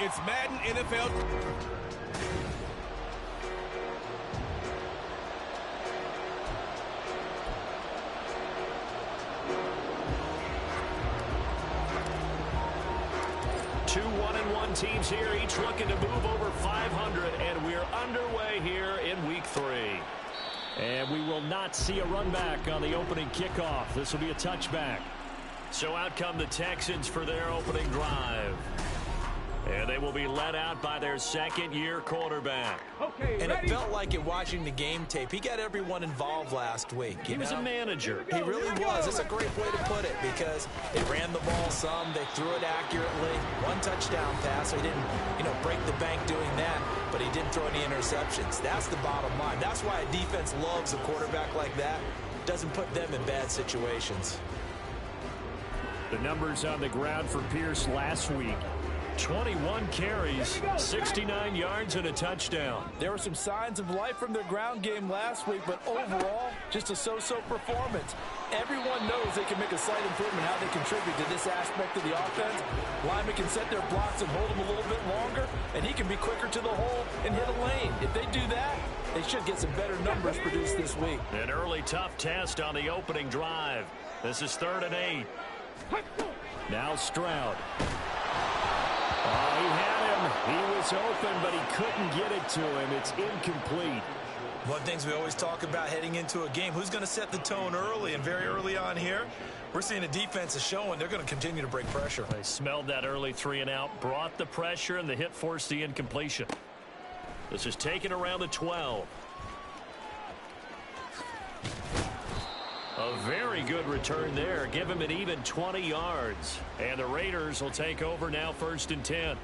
It's Madden NFL. Two 1-1 teams here, each looking to move over 500, and we're underway here in Week 3. And we will not see a run back on the opening kickoff. This will be a touchback. So out come the Texans for their opening drive. And they will be led out by their second-year quarterback. And it felt like it watching the game tape. He got everyone involved last week. He was a manager. He really was. It's a great way to put it because they ran the ball some. They threw it accurately. One touchdown pass. So he didn't, break the bank doing that, but he didn't throw any interceptions. That's the bottom line. That's why a defense loves a quarterback like that. Doesn't put them in bad situations. The numbers on the ground for Pierce last week. 21 carries, 69 yards, and a touchdown. There were some signs of life from their ground game last week, but overall, just a so-so performance. Everyone knows they can make a slight improvement how they contribute to this aspect of the offense. Linemen can set their blocks and hold them a little bit longer, and he can be quicker to the hole and hit a lane. If they do that, they should get some better numbers produced this week. An early tough test on the opening drive. This is 3rd and 8. Now Stroud. Oh, he had him. He was open, but he couldn't get it to him. It's incomplete. One of the things we always talk about heading into a game, who's going to set the tone early, and very early on here, we're seeing a defense is showing they're going to continue to break pressure. They smelled that early 3 and out, brought the pressure, and the hit forced the incompletion. This is taken around the 12. A very good return there. Give him an even 20 yards. And the Raiders will take over now 1st and 10.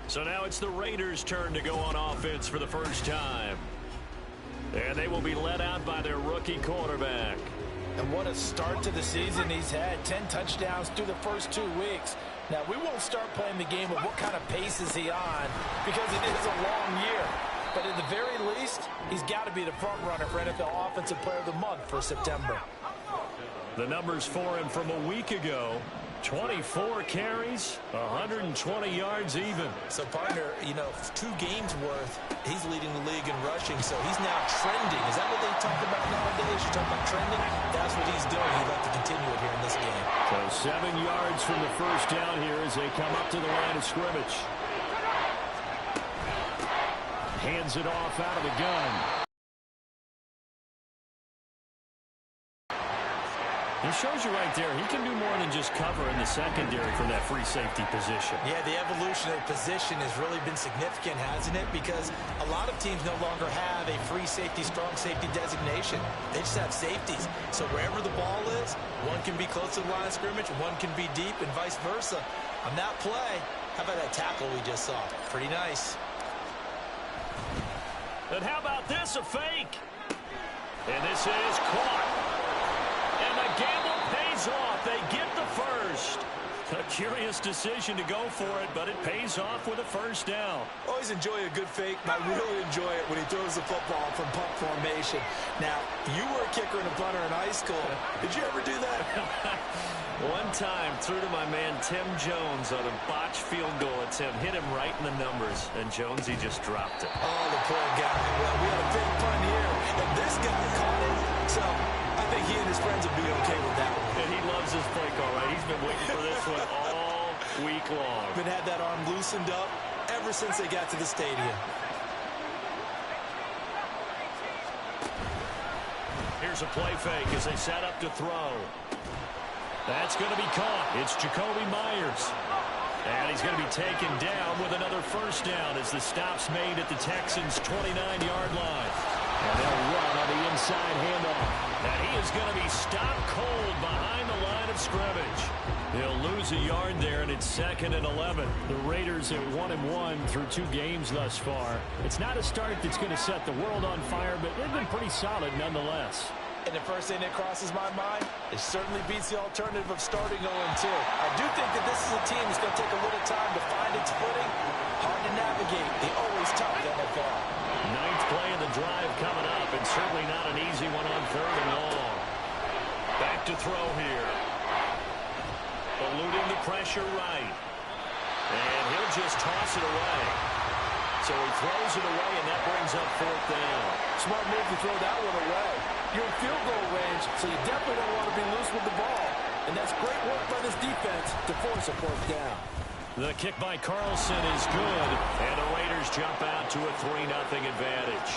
So now it's the Raiders' turn to go on offense for the first time. And they will be led out by their rookie quarterback. And what a start to the season he's had. 10 touchdowns through the first 2 weeks. Now, we won't start playing the game of what kind of pace is he on because it is a long year. But at the very least, he's got to be the front runner for NFL Offensive Player of the Month for September. The numbers for him from a week ago. 24 carries, 120 yards even. So, partner, 2 games worth, he's leading the league in rushing, so he's now trending. Is that what they talk about nowadays? You talk about trending? That's what he's doing. He'd like to continue it here in this game. So 7 yards from the first down here as they come up to the line of scrimmage. Hands it off out of the gun. It shows you right there, he can do more than just cover in the secondary from that free safety position. Yeah, the evolution of the position has really been significant, hasn't it? Because a lot of teams no longer have a free safety, strong safety designation. They just have safeties. So wherever the ball is, one can be close to the line of scrimmage, one can be deep, and vice versa. On that play, how about that tackle we just saw? Pretty nice. And how about this, a fake? And this is caught. And the gamble pays off. They get the first. A curious decision to go for it, but it pays off with a first down. Always enjoy a good fake, but I really enjoy it when he throws the football from punt formation. Now, you were a kicker and a punter in high school. Did you ever do that? One time, threw to my man Tim Jones on a botched field goal attempt. Hit him right in the numbers, and Jonesy just dropped it. Oh, the poor guy. Well, we had a big punt here, and this guy caught it. So I think he and his friends will be okay with that one. And he loves his play call, right? He's been waiting for this one all week long. Been had that arm loosened up ever since they got to the stadium. Here's a play fake as they set up to throw. That's going to be caught. It's Jacoby Myers. And he's going to be taken down with another first down as the stop's made at the Texans' 29-yard line. And they'll run on the inside handoff. And he is going to be stopped cold behind the line of scrimmage. They'll lose a yard there, and it's 2nd and 11. The Raiders at 1-1 through 2 games thus far. It's not a start that's going to set the world on fire, but they've been pretty solid nonetheless. And the first thing that crosses my mind, it certainly beats the alternative of starting 0-2. I do think that this is a team that's going to take a little time to find its footing. Hard to navigate the always tough NFL. 9th play of the drive coming up, and certainly not an easy one on 3rd and long. Back to throw here. Eluding the pressure right. And he'll just toss it away. So he throws it away, and that brings up fourth down. Smart move to throw that one away. You're in field goal range, so you definitely don't want to be loose with the ball. And that's great work by this defense to force a fourth down. The kick by Carlson is good, and the Raiders jump out to a 3-0 advantage.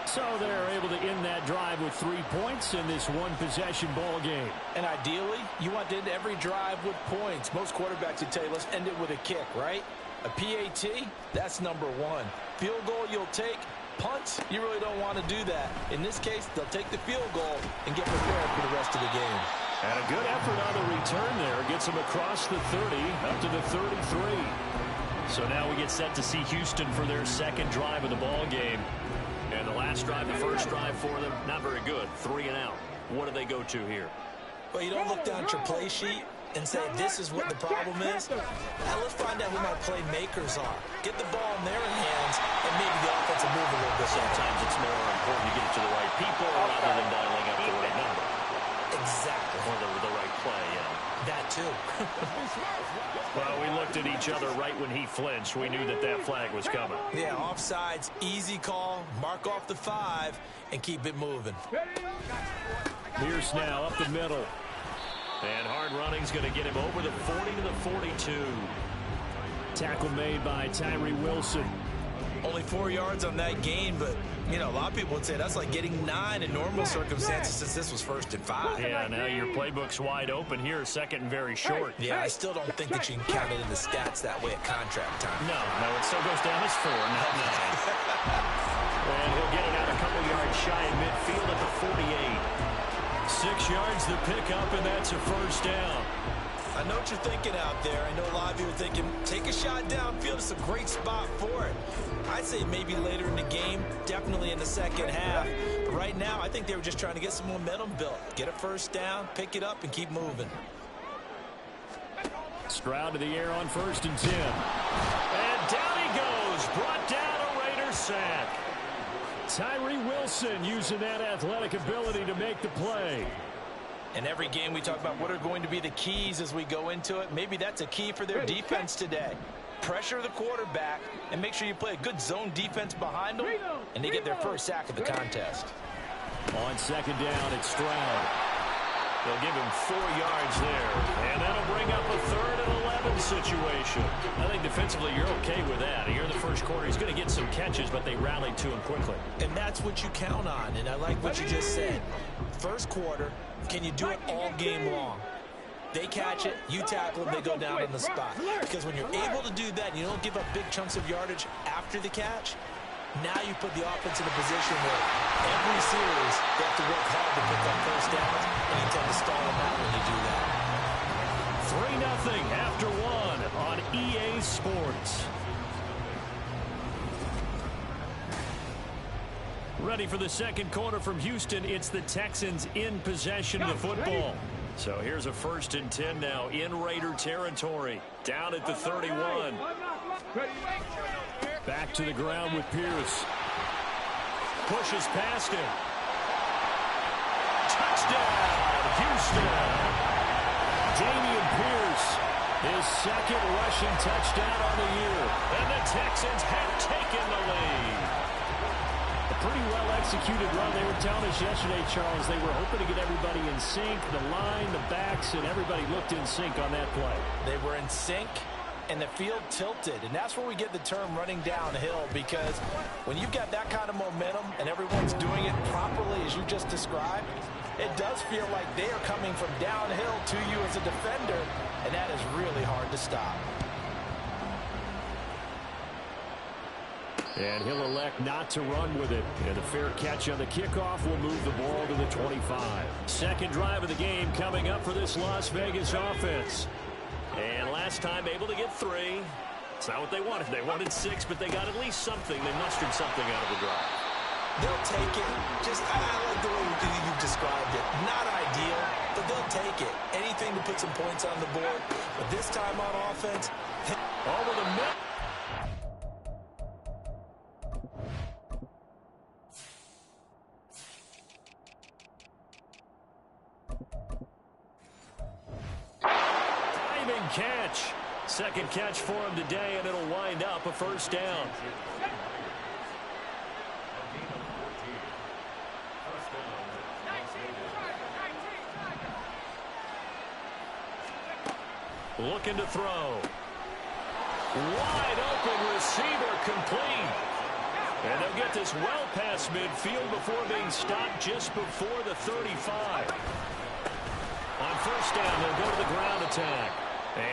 So they're able to end that drive with 3 points in this one-possession ball game. And ideally, you want to end every drive with points. Most quarterbacks would tell you, let's end it with a kick, right? A PAT, that's number one. Field goal you'll take. Punts, you really don't want to do that. In this case, they'll take the field goal and get prepared for the rest of the game. And a good effort on the return there. Gets them across the 30, up to the 33. So now we get set to see Houston for their second drive of the ball game. And the last drive, the first drive for them, not very good. 3 and out. What do they go to here? Well, you don't look down at your play sheet and say, this is what the problem is. Now let's find out who my playmakers are. Get the ball in their hands, and maybe the offense will move a little bit. Sometimes it's more important to get it to the right people rather than dialing up the right number. Exactly. Or the right play, yeah. That too. Well, we looked at each other right when he flinched. We knew that that flag was coming. Yeah, offsides, easy call, mark off the 5, and keep it moving. Pierce now up the middle. And hard running's going to get him over the 40 to the 42. Tackle made by Tyree Wilson. Only 4 yards on that gain, but, you know, a lot of people would say that's like getting 9 in normal circumstances since this was 1st and 5. Yeah, now your playbook's wide open here, second and very short. Yeah, I still don't think that you can count it in the stats that way at contract time. No, it still goes down as 4, not 9. And he'll get it out a couple yards shy in midfield at the 48. 6 yards the pickup, and that's a first down. I know what you're thinking out there. I know a lot of you are thinking, take a shot downfield. It's a great spot for it. I'd say maybe later in the game, definitely in the second half. But right now, I think they were just trying to get some momentum built. Get a first down, pick it up, and keep moving. Stroud to the air on 1st and 10. And down he goes. Brought down a Raider sack. Tyree Wilson using that athletic ability to make the play. In every game we talk about what are going to be the keys as we go into it. Maybe that's a key for their defense today. Pressure the quarterback and make sure you play a good zone defense behind them, and they get their first sack of the contest. On 2nd down, it's Stroud. They'll give him 4 yards there, and that'll bring up a 3rd and 11 situation. I think defensively you're okay with that. Here in the first quarter, he's going to get some catches, but they rallied to him quickly. And that's what you count on, and I like what you just said. First quarter, can you do it all game long? They catch it, you tackle them, they go down on the spot. Because when you're able to do that and you don't give up big chunks of yardage after the catch, now you put the offense in a position where every series they have to work hard to pick up first downs, and you tend to stall them out when you do that. 3-0 after 1 on EA Sports. Ready for the second quarter from Houston. It's the Texans in possession of the football. So here's a 1st and 10 now in Raider territory. Down at the 31. Back to the ground with Pierce. Pushes past him. Touchdown, Houston. Damian Pierce, his 2nd rushing touchdown on the year. And the Texans have taken the lead. A pretty well-executed run. They were telling us yesterday, Charles, they were hoping to get everybody in sync, the line, the backs, and everybody looked in sync on that play. They were in sync, and the field tilted, and that's where we get the term running downhill, because when you've got that kind of momentum and everyone's doing it properly as you just described, it does feel like they are coming from downhill to you as a defender, and that is really hard to stop. And he'll elect not to run with it. And a fair catch on the kickoff will move the ball to the 25. Second drive of the game coming up for this Las Vegas offense. And last time able to get 3. It's not what they wanted. They wanted 6, but they got at least something. They mustered something out of the drive. They'll take it. Just, I like the way you've described it. Not ideal, but they'll take it. Anything to put some points on the board. But this time on offense, over the middle. Catch. Second catch for him today, and it'll wind up a first down. Looking to throw. Wide open receiver, complete. And they'll get this well past midfield before being stopped just before the 35. On first down, they'll go to the ground attack.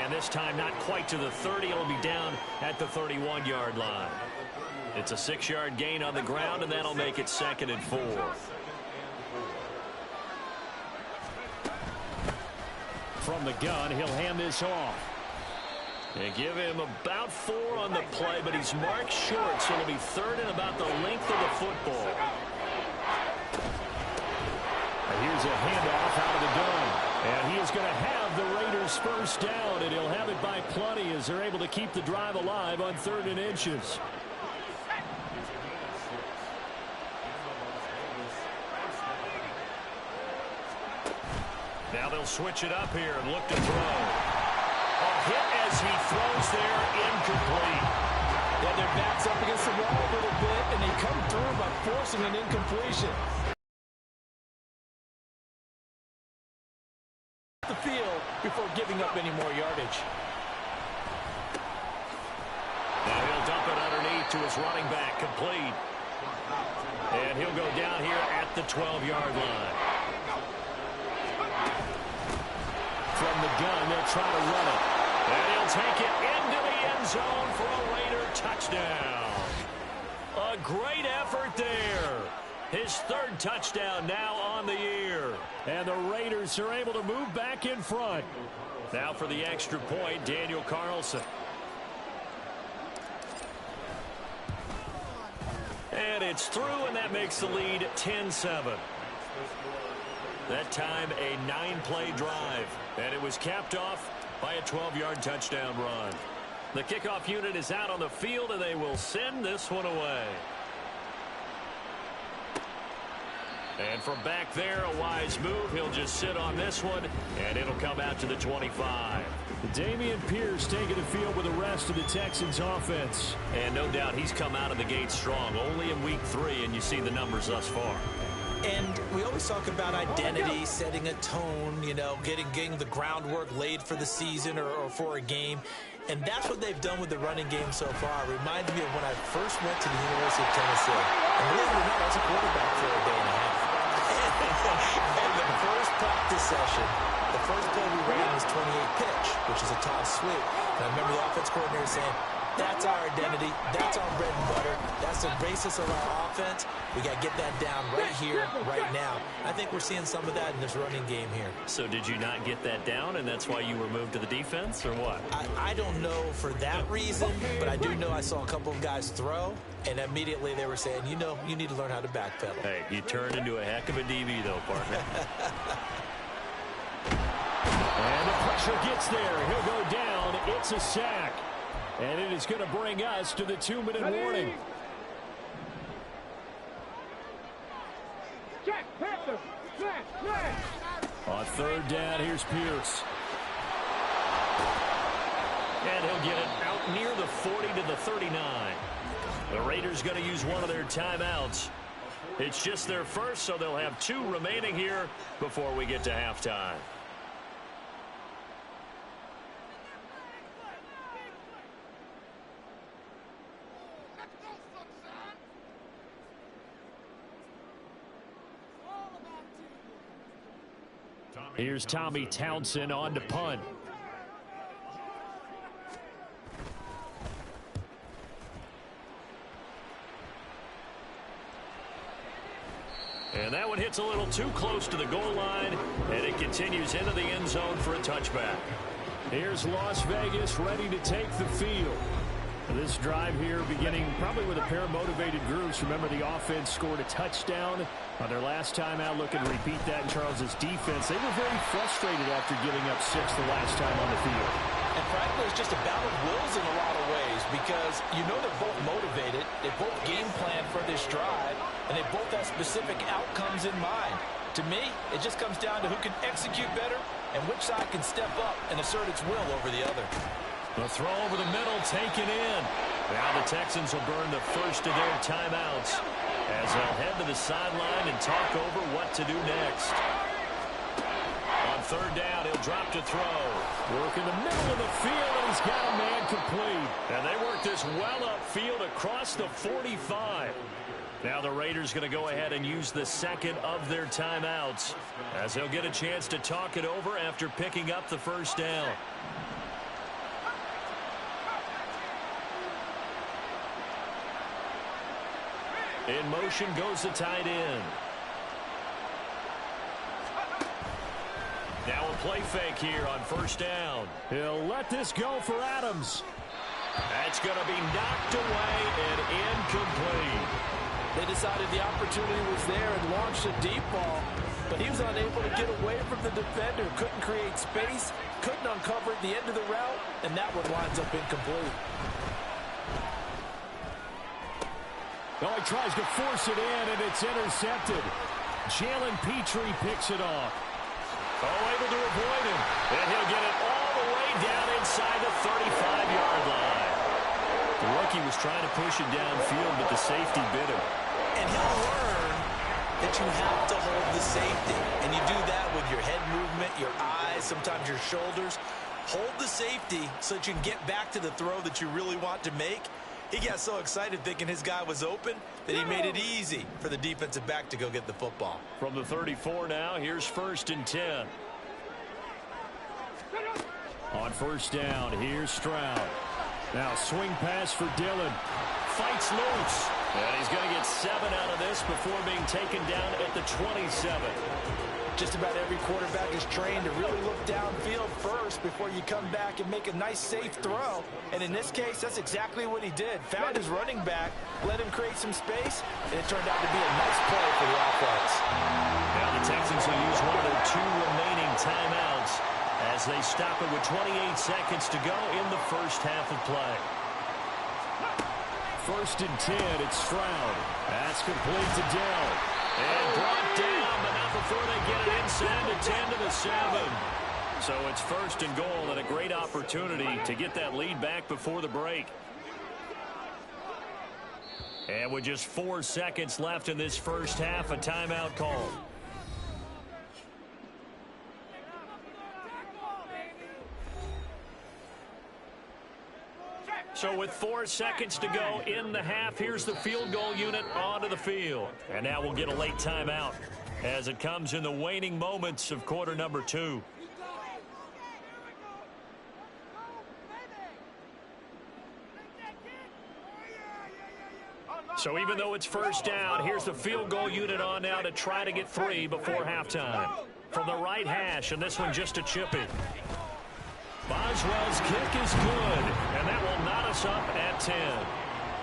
And this time not quite to the 30. It'll be down at the 31-yard line. It's a 6-yard gain on the ground, and that'll make it 2nd and 4. From the gun, he'll hand this off. They give him about 4 on the play, but he's marked short, so it'll be 3rd and about the length of the football. Here's a handoff out of the gun. And he is going to have the Raiders first down, and he'll have it by plenty as they're able to keep the drive alive on 3rd and inches. Now they'll switch it up here and look to throw. A hit as he throws there, incomplete. Yeah, their back's up against the wall a little bit, and they come through by forcing an incompletion. The field before giving up any more yardage. Now he'll dump it underneath to his running back, complete. And he'll go down here at the 12-yard line. From the gun, they'll try to run it. And he'll take it into the end zone for a Raider touchdown. A great effort there. His 3rd touchdown now on the year. And the Raiders are able to move back in front. Now for the extra point, Daniel Carlson. And it's through, and that makes the lead 10-7. That time a 9-play drive. And it was capped off by a 12-yard touchdown run. The kickoff unit is out on the field, and they will send this one away. And from back there, a wise move. He'll just sit on this one, and it'll come out to the 25. Dameon Pierce taking the field with the rest of the Texans offense. And no doubt he's come out of the gate strong. Only in week 3, and you see the numbers thus far. And we always talk about identity, setting a tone, you know, getting the groundwork laid for the season or for a game. And that's what they've done with the running game so far. It reminds me of when I first went to the University of Tennessee. And believe it or not, I was a quarterback for a day and a half. And the first practice session, the first play we ran was 28 pitch, which is a Todd sweep. And I remember the offense coordinator saying, that's our identity. That's our bread and butter. That's the basis of our offense. We got to get that down right here, right now. I think we're seeing some of that in this running game here. So did you not get that down, and that's why you were moved to the defense, or what? I don't know for that reason, but I do know I saw a couple of guys throw, and immediately they were saying, you know, you need to learn how to backpedal. Hey, you turned into a heck of a DB, though, partner. And the pressure gets there. He'll go down. It's a sack. And it is going to bring us to the 2-minute warning. On 3rd down, here's Pierce. And he'll get it out near the 40 to the 39. The Raiders going to use one of their timeouts. It's just their first, so they'll have 2 remaining here before we get to halftime. Here's Tommy Townsend on to punt. And that one hits a little too close to the goal line, and it continues into the end zone for a touchback. Here's Las Vegas ready to take the field. This drive here beginning probably with a pair of motivated groups. Remember, the offense scored a touchdown on their last time out. Looking to repeat that in Charles's defense. They were very frustrated after giving up 6 the last time on the field. And frankly, it's just a battle of wills in a lot of ways because you know they're both motivated. They both game plan for this drive, and they both have specific outcomes in mind. To me, it just comes down to who can execute better and which side can step up and assert its will over the other. The throw over the middle taken in. Now the Texans will burn the first of their timeouts as they'll head to the sideline and talk over what to do next. On third down, he'll drop to throw. Work in the middle of the field, and he's got a man complete. And they work this well upfield across the 45. Now the Raiders going to go ahead and use the second of their timeouts as they'll get a chance to talk it over after picking up the first down. In motion goes the tight end. Now a play fake here on first down. He'll let this go for Adams. That's going to be knocked away and incomplete. They decided the opportunity was there and launched a deep ball, but he was unable to get away from the defender. Couldn't create space, couldn't uncover at the end of the route, and that one winds up incomplete. Oh, he tries to force it in, and it's intercepted. Jalen Petrie picks it off. Oh, able to avoid him. And he'll get it all the way down inside the 35-yard line. The rookie was trying to push it downfield, but the safety bit him. And he'll learn that you have to hold the safety. And you do that with your head movement, your eyes, sometimes your shoulders. Hold the safety so that you can get back to the throw that you really want to make. He got so excited thinking his guy was open that he made it easy for the defensive back to go get the football. From the 34 now, here's 1st and 10. On first down, here's Stroud. Now swing pass for Dillon. Fights loose. And he's going to get 7 out of this before being taken down at the 27. Just about every quarterback is trained to really look downfield first before you come back and make a nice, safe throw. And in this case, that's exactly what he did. Found his running back, let him create some space, and it turned out to be a nice play for the offense. Now the Texans will use one of their 2 remaining timeouts as they stop it with 28 seconds to go in the first half of play. 1st and 10, it's Stroud. That's complete to Dell. And brought down, but not before they get it inside the 10 to the 7. So it's 1st and goal and a great opportunity to get that lead back before the break. And with just 4 seconds left in this first half, a timeout call. So with 4 seconds to go in the half, here's the field goal unit onto the field. And now we'll get a late timeout as it comes in the waning moments of quarter number 2. So even though it's first down, here's the field goal unit on now to try to get 3 before halftime. From the right hash, and this one just a chippy. Boswell's kick is good, and that will knot us up at 10.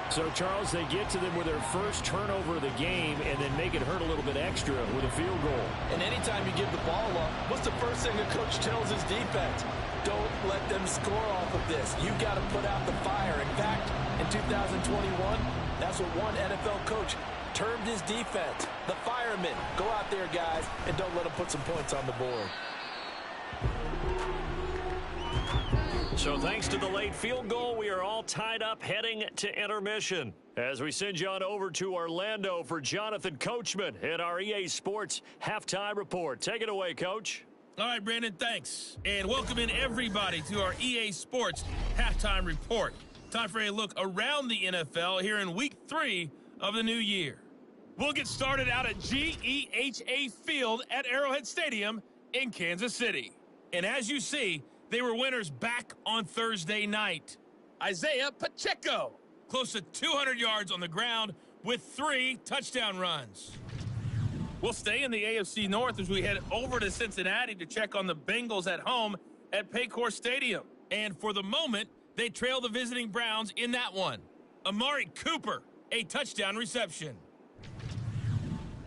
So, Charles, they get to them with their first turnover of the game and then make it hurt a little bit extra with a field goal. And anytime you give the ball up, what's the first thing the coach tells his defense? Don't let them score off of this. You got to put out the fire. In fact, in 2021, that's what one NFL coach termed his defense. The firemen. Go out there, guys, and don't let them put some points on the board. So thanks to the late field goal, we are all tied up heading to intermission. As we send you on over to Orlando for Jonathan Coachman at our EA Sports Halftime Report. Take it away, Coach. All right, Brandon, thanks. And welcome in everybody to our EA Sports Halftime Report. Time for a look around the NFL here in Week 3 of the new year. We'll get started out at GEHA Field at Arrowhead Stadium in Kansas City. And as you see, they were winners back on Thursday night. Isaiah Pacheco, close to 200 yards on the ground with 3 touchdown runs. We'll stay in the AFC North as we head over to Cincinnati to check on the Bengals at home at Paycor Stadium. And for the moment, they trail the visiting Browns in that one. Amari Cooper, a touchdown reception.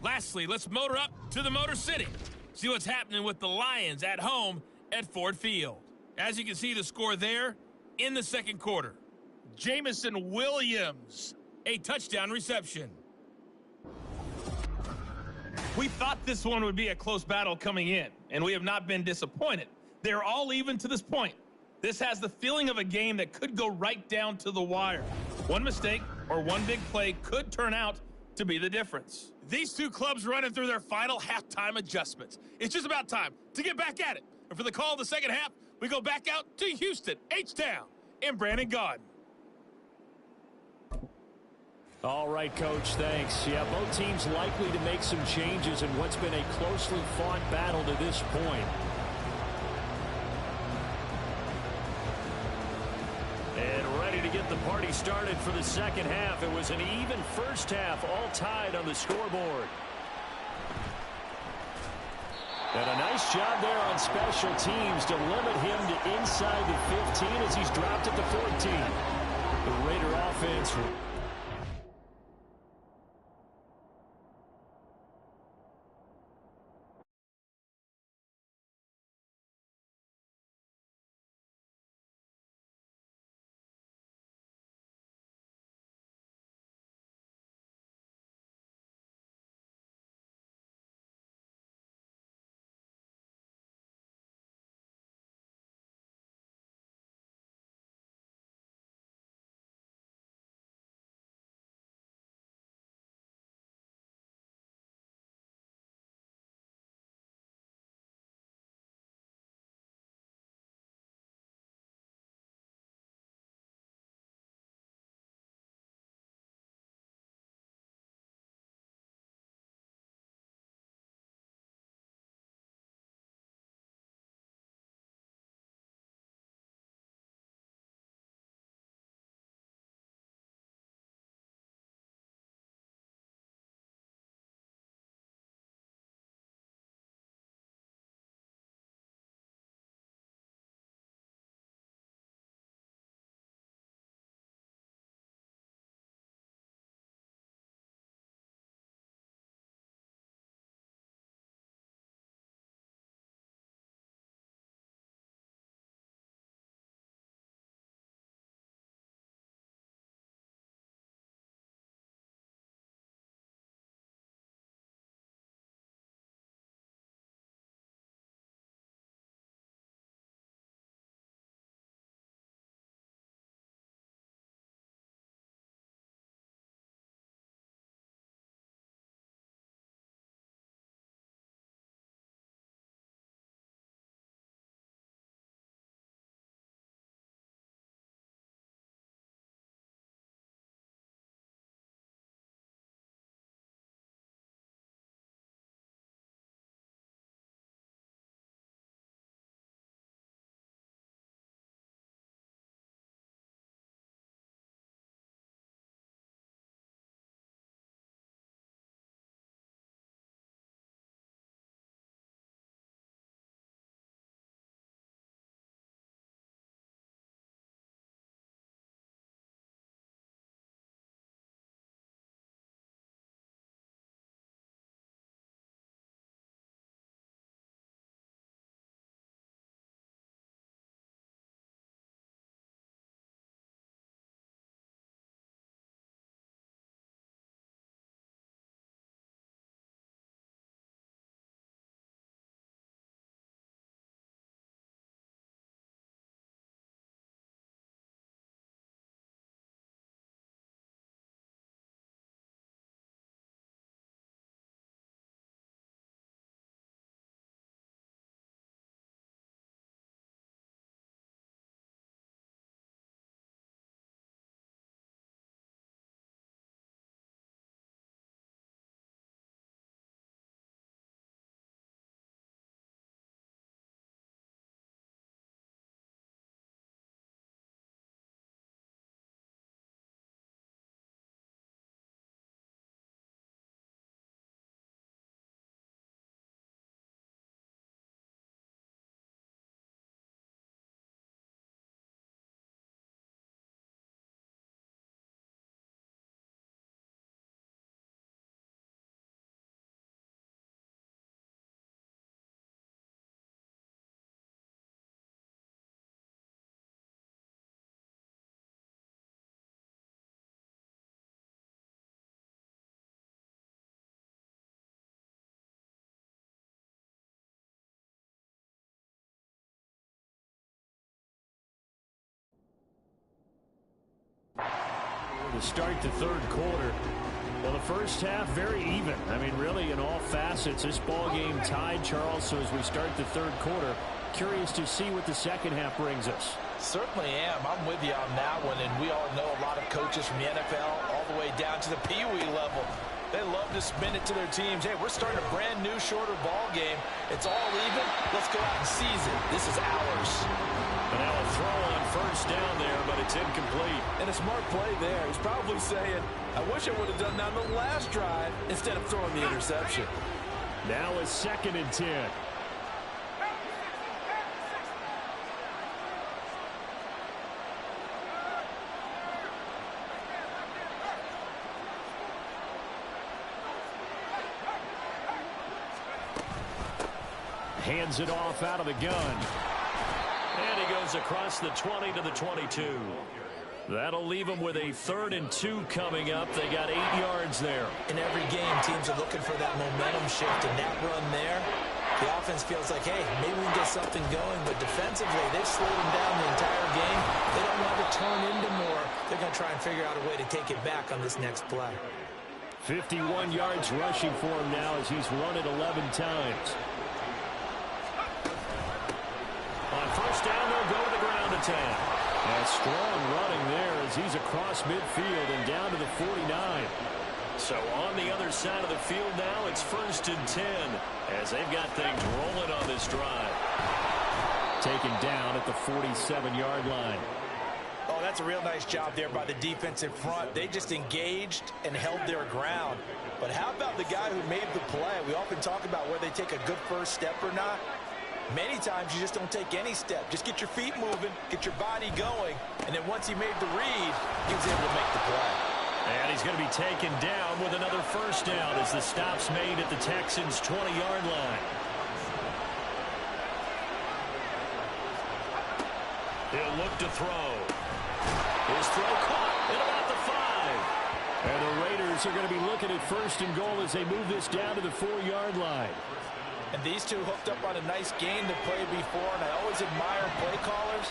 Lastly, let's motor up to the Motor City. See what's happening with the Lions at home at Ford Field. As you can see the score there in the second quarter. Jamison Williams, a touchdown reception. We thought this one would be a close battle coming in, and we have not been disappointed. They're all even to this point. This has the feeling of a game that could go right down to the wire. One mistake or one big play could turn out to be the difference. These two clubs running through their final halftime adjustments. It's just about time to get back at it. And for the call of the second half, we go back out to Houston, H-Town, and Brandon Gaudin. All right, Coach, thanks. Yeah, both teams likely to make some changes in what's been a closely fought battle to this point. And ready to get the party started for the second half. It was an even first half, all tied on the scoreboard. And a nice job there on special teams to limit him to inside the 15 as he's dropped at the 14. The Raider offense to start the third quarter. Well, the first half, very even. I mean, really, in all facets, this ball game tied, Charles. So as we start the third quarter, curious to see what the second half brings us. Certainly am. I'm with you on that one. And we all know a lot of coaches from the NFL all the way down to the Pee-wee level. They love to spin it to their teams. Hey, we're starting a brand new, shorter ball game. It's all even. Let's go out and seize it. This is ours. And now a throw on first down there, but it's incomplete. And a smart play there. He's probably saying, I wish I would have done that on the last drive instead of throwing the interception. Now a 2nd and 10. Hands it off out of the gun. And he goes across the 20 to the 22. That'll leave them with a 3rd and 2 coming up. They got 8 yards there. In every game, teams are looking for that momentum shift, and that run there, the offense feels like, hey, maybe we can get something going, but defensively, they've slowed them down the entire game. They don't want to turn into more. They're going to try and figure out a way to take it back on this next play. 51 yards rushing for him now as he's run it 11 times. On first down, they'll go to the ground attack. A strong running there as he's across midfield and down to the 49. So on the other side of the field now, it's 1st and 10 as they've got things rolling on this drive. Taken down at the 47-yard line. Oh, that's a real nice job there by the defensive front. They just engaged and held their ground. But how about the guy who made the play? We often talk about whether they take a good first step or not. Many times you just don't take any step. Just get your feet moving, get your body going, and then once he made the read, he was able to make the play. And he's going to be taken down with another first down as the stop's made at the Texans' 20-yard line. He'll look to throw. His throw caught at about the 5. And the Raiders are going to be looking at 1st and goal as they move this down to the 4-yard line. And these two hooked up on a nice gain the play before, and I always admire play callers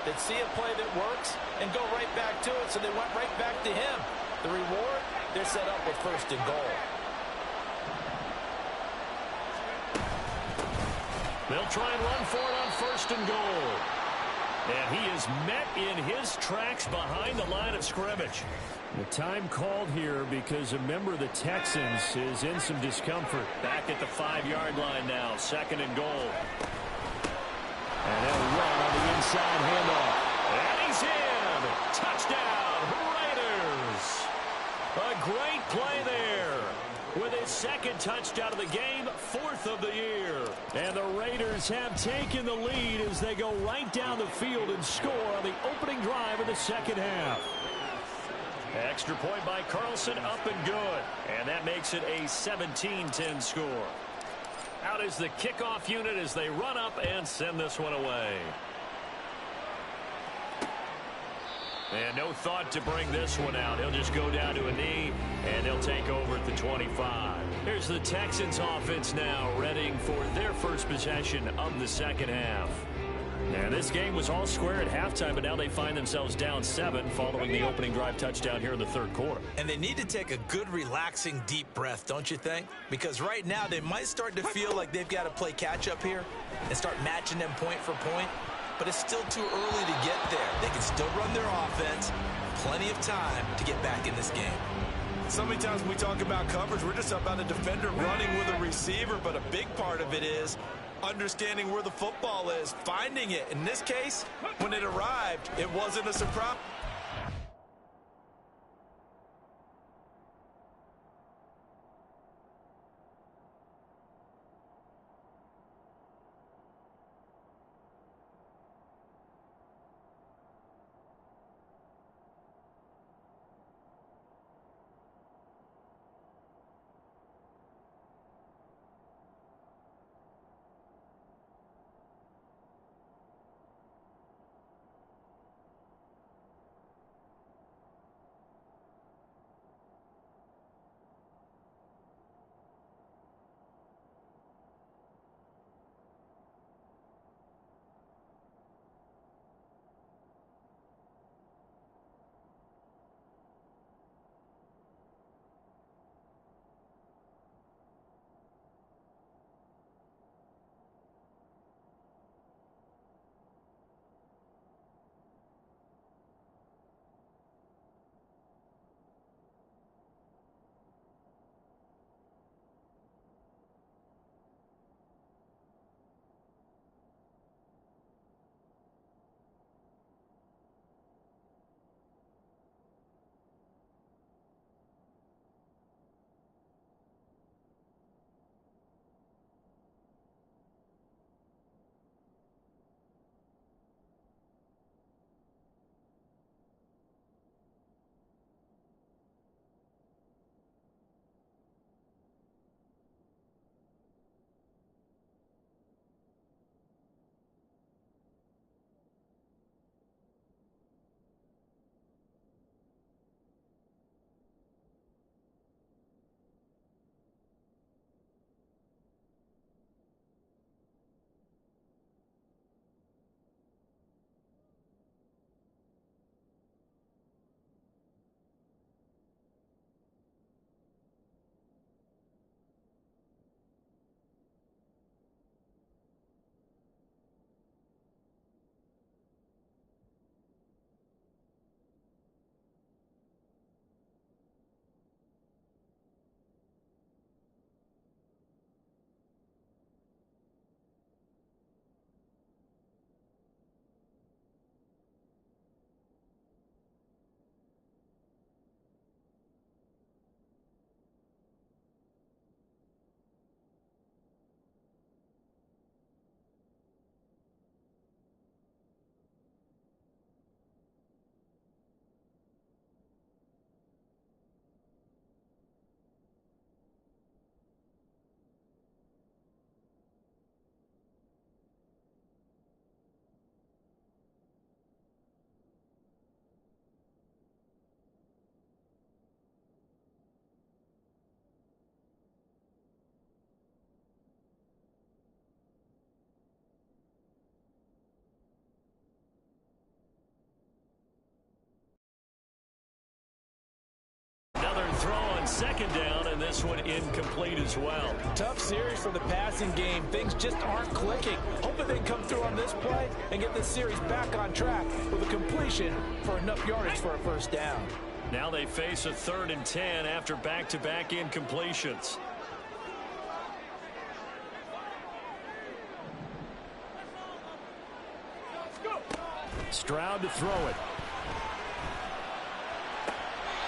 that see a play that works and go right back to it, so they went right back to him. The reward, they're set up with 1st and goal. They'll try and run for it on 1st and goal. And he is met in his tracks behind the line of scrimmage. The time called here because a member of the Texans is in some discomfort. Back at the 5-yard line now, 2nd and goal. And they'll run on the inside handoff. And he's in. Touchdown, Raiders. A great play there. With his 2nd touchdown of the game, 4th of the year. And the Raiders have taken the lead as they go right down the field and score on the opening drive of the second half. Extra point by Carlson, up and good. And that makes it a 17-10 score. Out is the kickoff unit as they run up and send this one away. And no thought to bring this one out. He'll just go down to a knee, and they'll take over at the 25. Here's the Texans offense now, readying for their first possession of the second half. And this game was all square at halftime, but now they find themselves down 7 following the opening drive touchdown here in the third quarter. And they need to take a good, relaxing, deep breath, don't you think? Because right now they might start to feel like they've got to play catch-up here and start matching them point for point. But it's still too early to get there. They can still run their offense. Plenty of time to get back in this game. So many times when we talk about coverage, we're just about a defender running with a receiver, but a big part of it is understanding where the football is, finding it. In this case, when it arrived, it wasn't a surprise. throw on second down, and this one incomplete as well. Tough series for the passing game. Things just aren't clicking. Hoping they can come through on this play and get this series back on track with a completion for enough yardage for a first down. Now they face a 3rd and 10 after back-to-back incompletions. Stroud to throw it.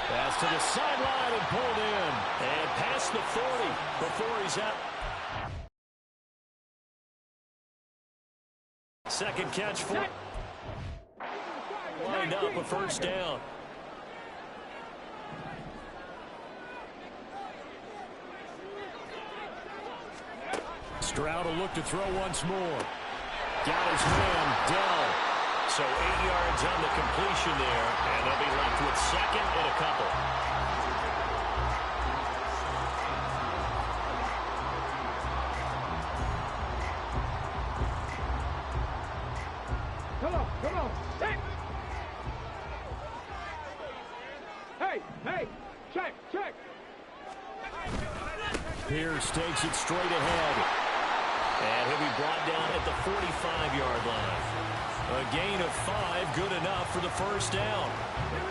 Pass to the sideline and pulled in. And past the 40 before he's out. Second catch for. Lined up a first down. Stroud will look to throw once more. Got his man, Dell. So 8 yards on the completion there, and they'll be left with second and a couple. Come on. Hey, check. Pierce takes it straight ahead. And he'll be brought down at the 45-yard line. A gain of 5, good enough for the first down. Here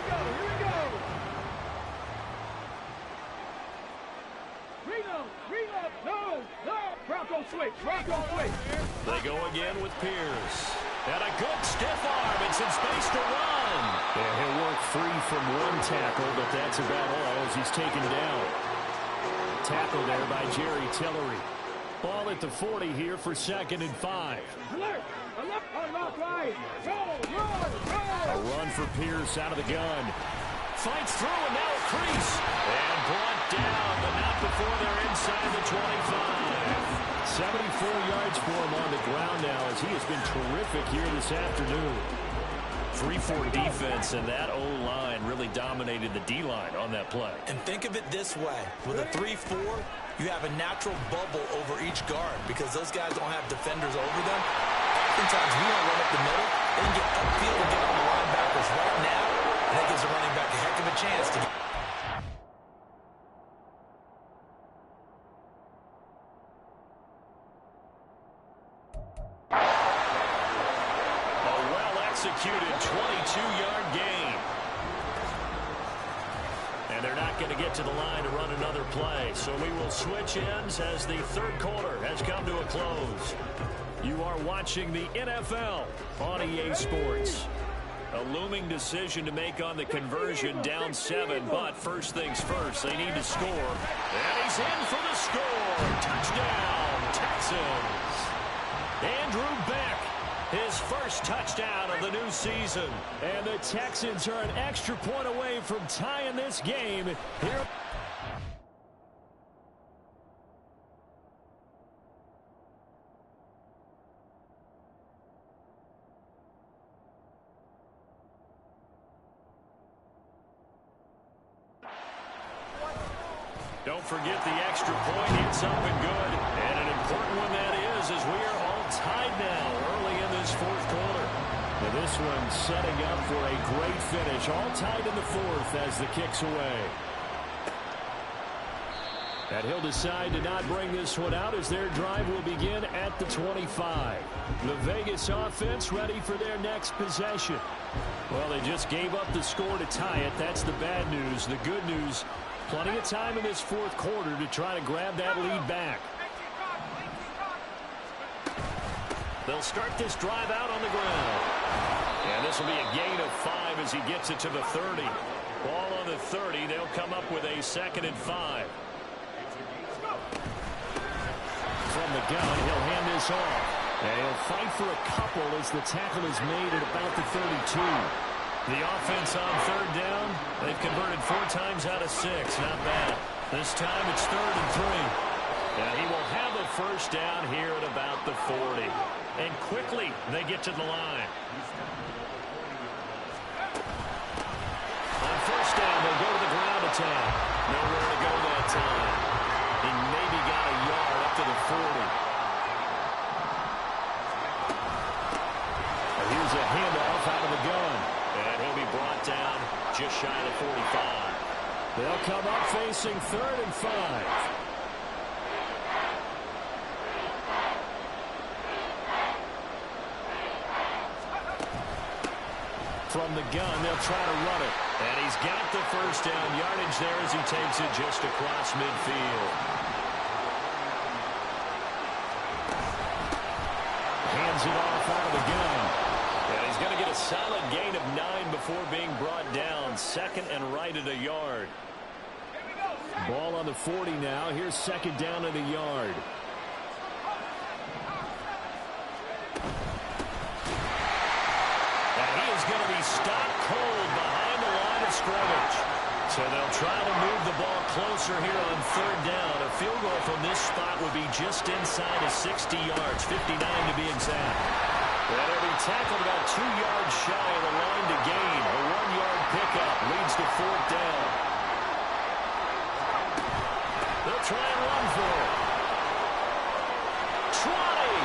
we go. Reload. No. Bronco switch. They go again with Pierce. And a good stiff arm. It's in space to run. Yeah, he'll work free from one tackle, but that's about all as he's taken down. Tackle there by Jerry Tillery. Ball at the 40 here for 2nd and 5. Alert. Right. Go. A run for Pierce out of the gun. Fights through and now a crease. And brought down, but not before they're inside the 25. 74 yards for him on the ground now as he has been terrific here this afternoon. 3-4 defense, and that O-line really dominated the D-line on that play. And think of it this way. With a 3-4, you have a natural bubble over each guard because those guys don't have defenders over them. Oftentimes, we don't run up the middle. They can get upfield and get on the linebackers right now, and that gives the running back a heck of a chance to get. Executed 22-yard gain. And they're not going to get to the line to run another play. So we will switch ends as the 3rd quarter has come to a close. You are watching the NFL on EA Sports. A looming decision to make on the conversion, down 7. But first things first, they need to score. And he's in for the score. Touchdown, Texans. Andrew Beck. His first touchdown of the new season. And the Texans are an extra point away from tying this game here. Don't forget the extra point. It's up and good. And an important one that is, as we are all tied now early in this 4th quarter. Now this one setting up for a great finish. All tied in the 4th as the kick's away. And he'll decide to not bring this one out as their drive will begin at the 25. The Vegas offense ready for their next possession. Well, they just gave up the score to tie it. That's the bad news. The good news, plenty of time in this 4th quarter to try to grab that lead back. They'll start this drive out on the ground. And this will be a gain of 5 as he gets it to the 30. Ball on the 30. They'll come up with a 2nd and 5. From the gun, he'll hand this off. And he'll fight for a couple as the tackle is made at about the 32. The offense on 3rd down. They've converted 4 times out of 6. Not bad. This time it's 3rd and 3. And he will have a first down here at about the 40. And quickly they get to the line. On first down, they'll go to the ground attack. Nowhere to go that time. He maybe got a yard up to the 40. And here's a handoff out of the gun. And he'll be brought down just shy of the 45. They'll come up facing 3rd and 5. From the gun, they'll try to run it. And he's got the first down yardage there as he takes it just across midfield. Hands it off out of the gun. And he's going to get a solid gain of 9 before being brought down. 2nd and right at a yard. Ball on the 40 now. Here's 2nd down at a yard. Going to be stopped cold behind the line of scrimmage. So they'll try to move the ball closer here on 3rd down. A field goal from this spot would be just inside of 60 yards, 59 to be exact. And they'll be tackled about 2 yards shy of the line to gain. A 1-yard pickup leads to 4th down. They'll try and run for it. Trotty!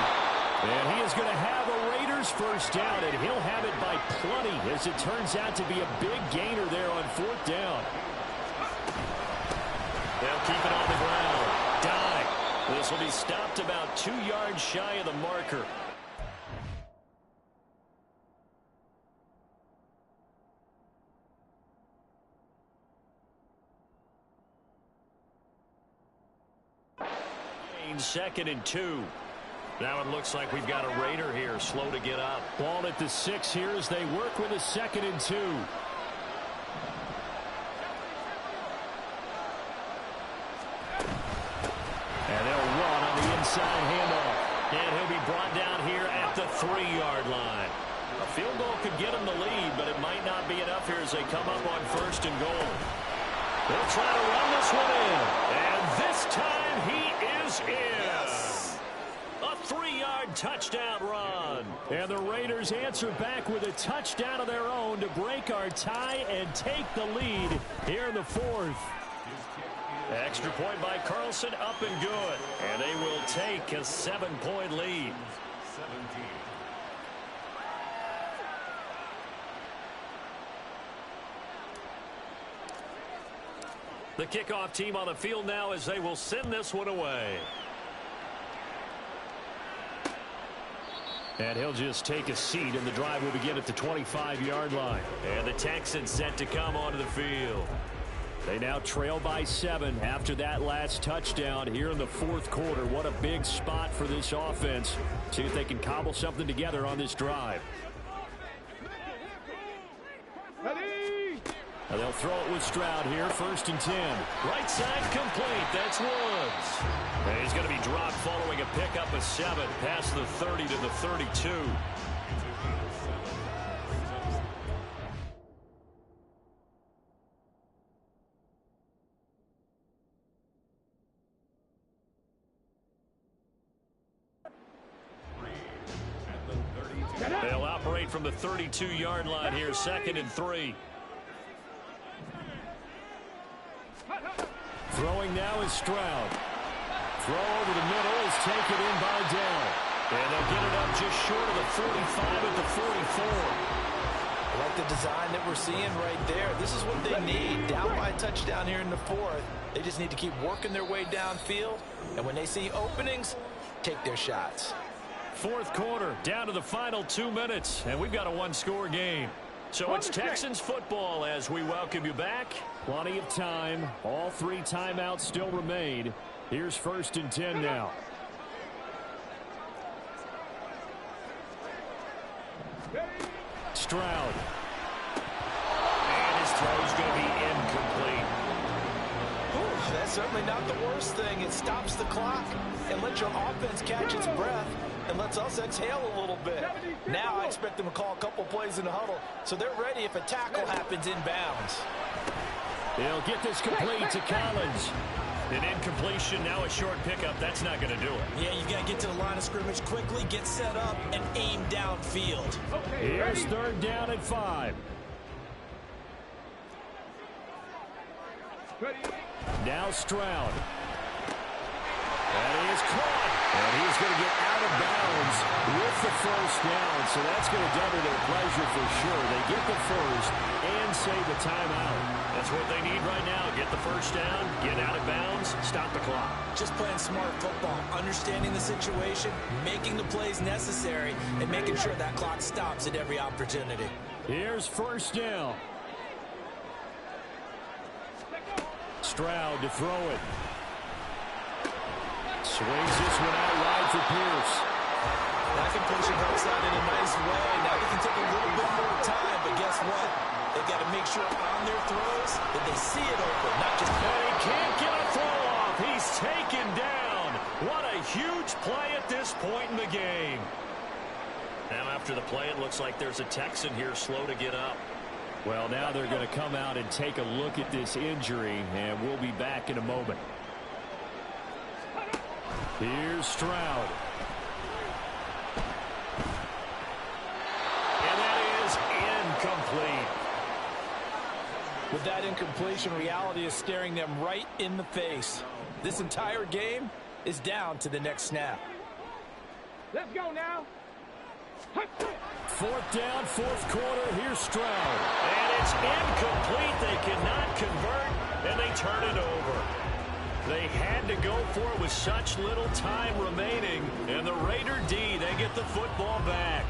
And he is going to have a Raiders first down, and he'll have it by plenty, as it turns out to be a big gainer there on 4th down. They'll keep it on the ground. Dive. This will be stopped about 2 yards shy of the marker. Gain 2nd and 2. Now it looks like we've got a Raider here, slow to get up. Ball at the 6 here as they work with a 2nd and 2. And they'll run on the inside handoff. And he'll be brought down here at the 3-yard line. A field goal could get him the lead, but it might not be enough here as they come up on 1st and goal. They'll try to run this one in. And this time he is in. Yes. A 3-yard touchdown run. And the Raiders answer back with a touchdown of their own to break our tie and take the lead here in the 4th. Extra point by Carlson, up and good. And they will take a 7-point lead. The kickoff team on the field now as they will send this one away. And he'll just take a seat, and the drive will begin at the 25-yard line. And the Texans set to come onto the field. They now trail by 7 after that last touchdown here in the 4th quarter. What a big spot for this offense. See if they can cobble something together on this drive. And they'll throw it with Stroud here, 1st and 10. Right side complete. That's Woods. And he's going to be dropped following a pickup of 7 past the 30 to the 32. They'll operate from the 32-yard line here, 2nd and 3. Throwing now is Stroud. Throw over the middle is taken in by Dell. And they'll get it up just short of the 45 at the 44. I like the design that we're seeing right there. This is what they need. Down by a touchdown here in the 4th. They just need to keep working their way downfield. And when they see openings, take their shots. 4th quarter, down to the final 2 minutes. And we've got a 1-score game. So it's Texans football as we welcome you back. Plenty of time. All 3 timeouts still remain. Here's 1st and 10 now. Stroud. And his throw's going to be incomplete. Ooh, that's certainly not the worst thing. It stops the clock and lets your offense catch its breath and lets us exhale a little bit. Now I expect them to call a couple plays in the huddle so they're ready if a tackle happens inbounds. They'll get this complete to Collins. An incompletion, now a short pickup. That's not going to do it. Yeah, you've got to get to the line of scrimmage quickly, get set up, and aim downfield. Here's 3rd down and 5. Now Stroud. And he is caught. And he's going to get out of bounds with the first down. So that's going to double their pleasure for sure. They get the first and save the timeout. That's what they need right now. Get the first down, get out of bounds, stop the clock. Just playing smart football, understanding the situation, making the plays necessary, and making sure that clock stops at every opportunity. Here's first down. Stroud to throw it. Swings this one out wide for Pierce. That completion helps out in a nice way. Now they can take a little bit more time, but guess what? They got to make sure on their throws that they see it open, not just... And he can't get a throw off. He's taken down. What a huge play at this point in the game. Now after the play, it looks like there's a Texan here slow to get up. Well, now they're going to come out and take a look at this injury, and we'll be back in a moment. Here's Stroud. And that is incomplete. With that incompletion, reality is staring them right in the face. This entire game is down to the next snap. Let's go now. Fourth down, fourth quarter. Here's Stroud. And it's incomplete. They cannot convert, and they turn it over. They had to go for it with such little time remaining. And the Raider D, they get the football back.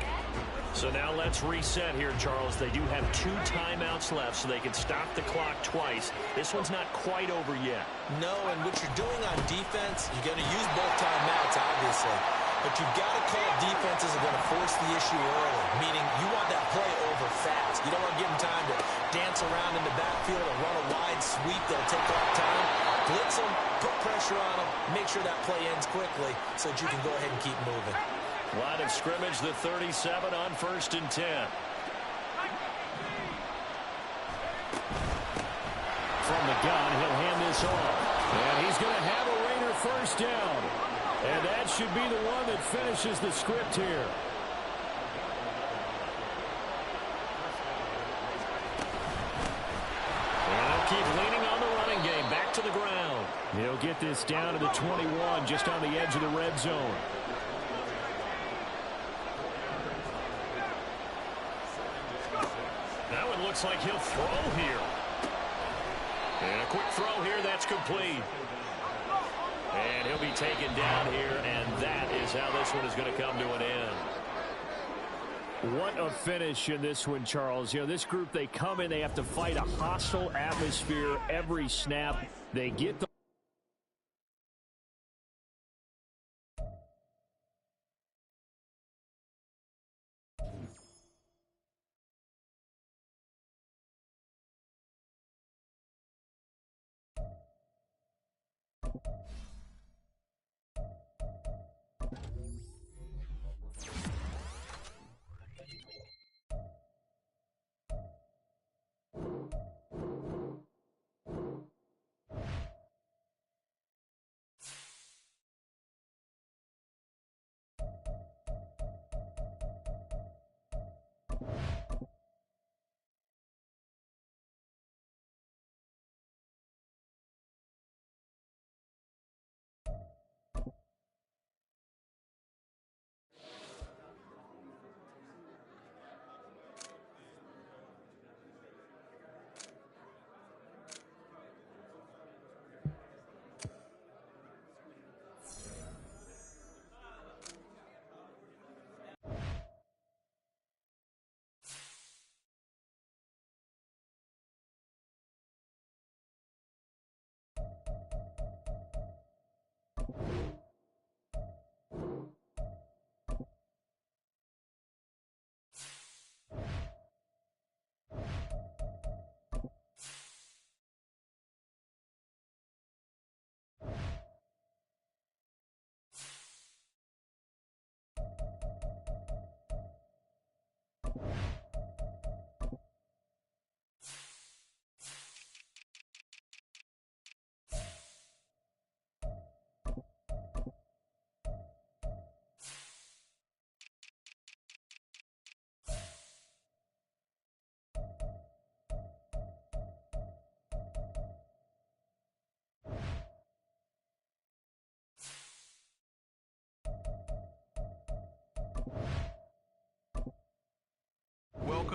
So now let's reset here, Charles. They do have 2 timeouts left, so they can stop the clock twice. This one's not quite over yet. No, and what you're doing on defense, you're going to use both timeouts, obviously. But you've got to call defenses are going to force the issue early, meaning you want that play over fast. You don't want to give them time to dance around in the backfield or run a wide sweep that'll take off time. Blitz them, put pressure on them, make sure that play ends quickly so that you can go ahead and keep moving. Line of scrimmage, the 37 on 1st and 10. From the gun, he'll hand this off. And he's going to have a Raider first down. And that should be the one that finishes the script here. And they'll keep leaning on the running game. Back to the ground. He'll get this down to the 21, just on the edge of the red zone. That one looks like he'll throw here. And a quick throw here, that's complete. And he'll be taken down here, and that is how this one is going to come to an end. What a finish in this one, Charles. You know, this group, they come in, they have to fight a hostile atmosphere every snap. They get the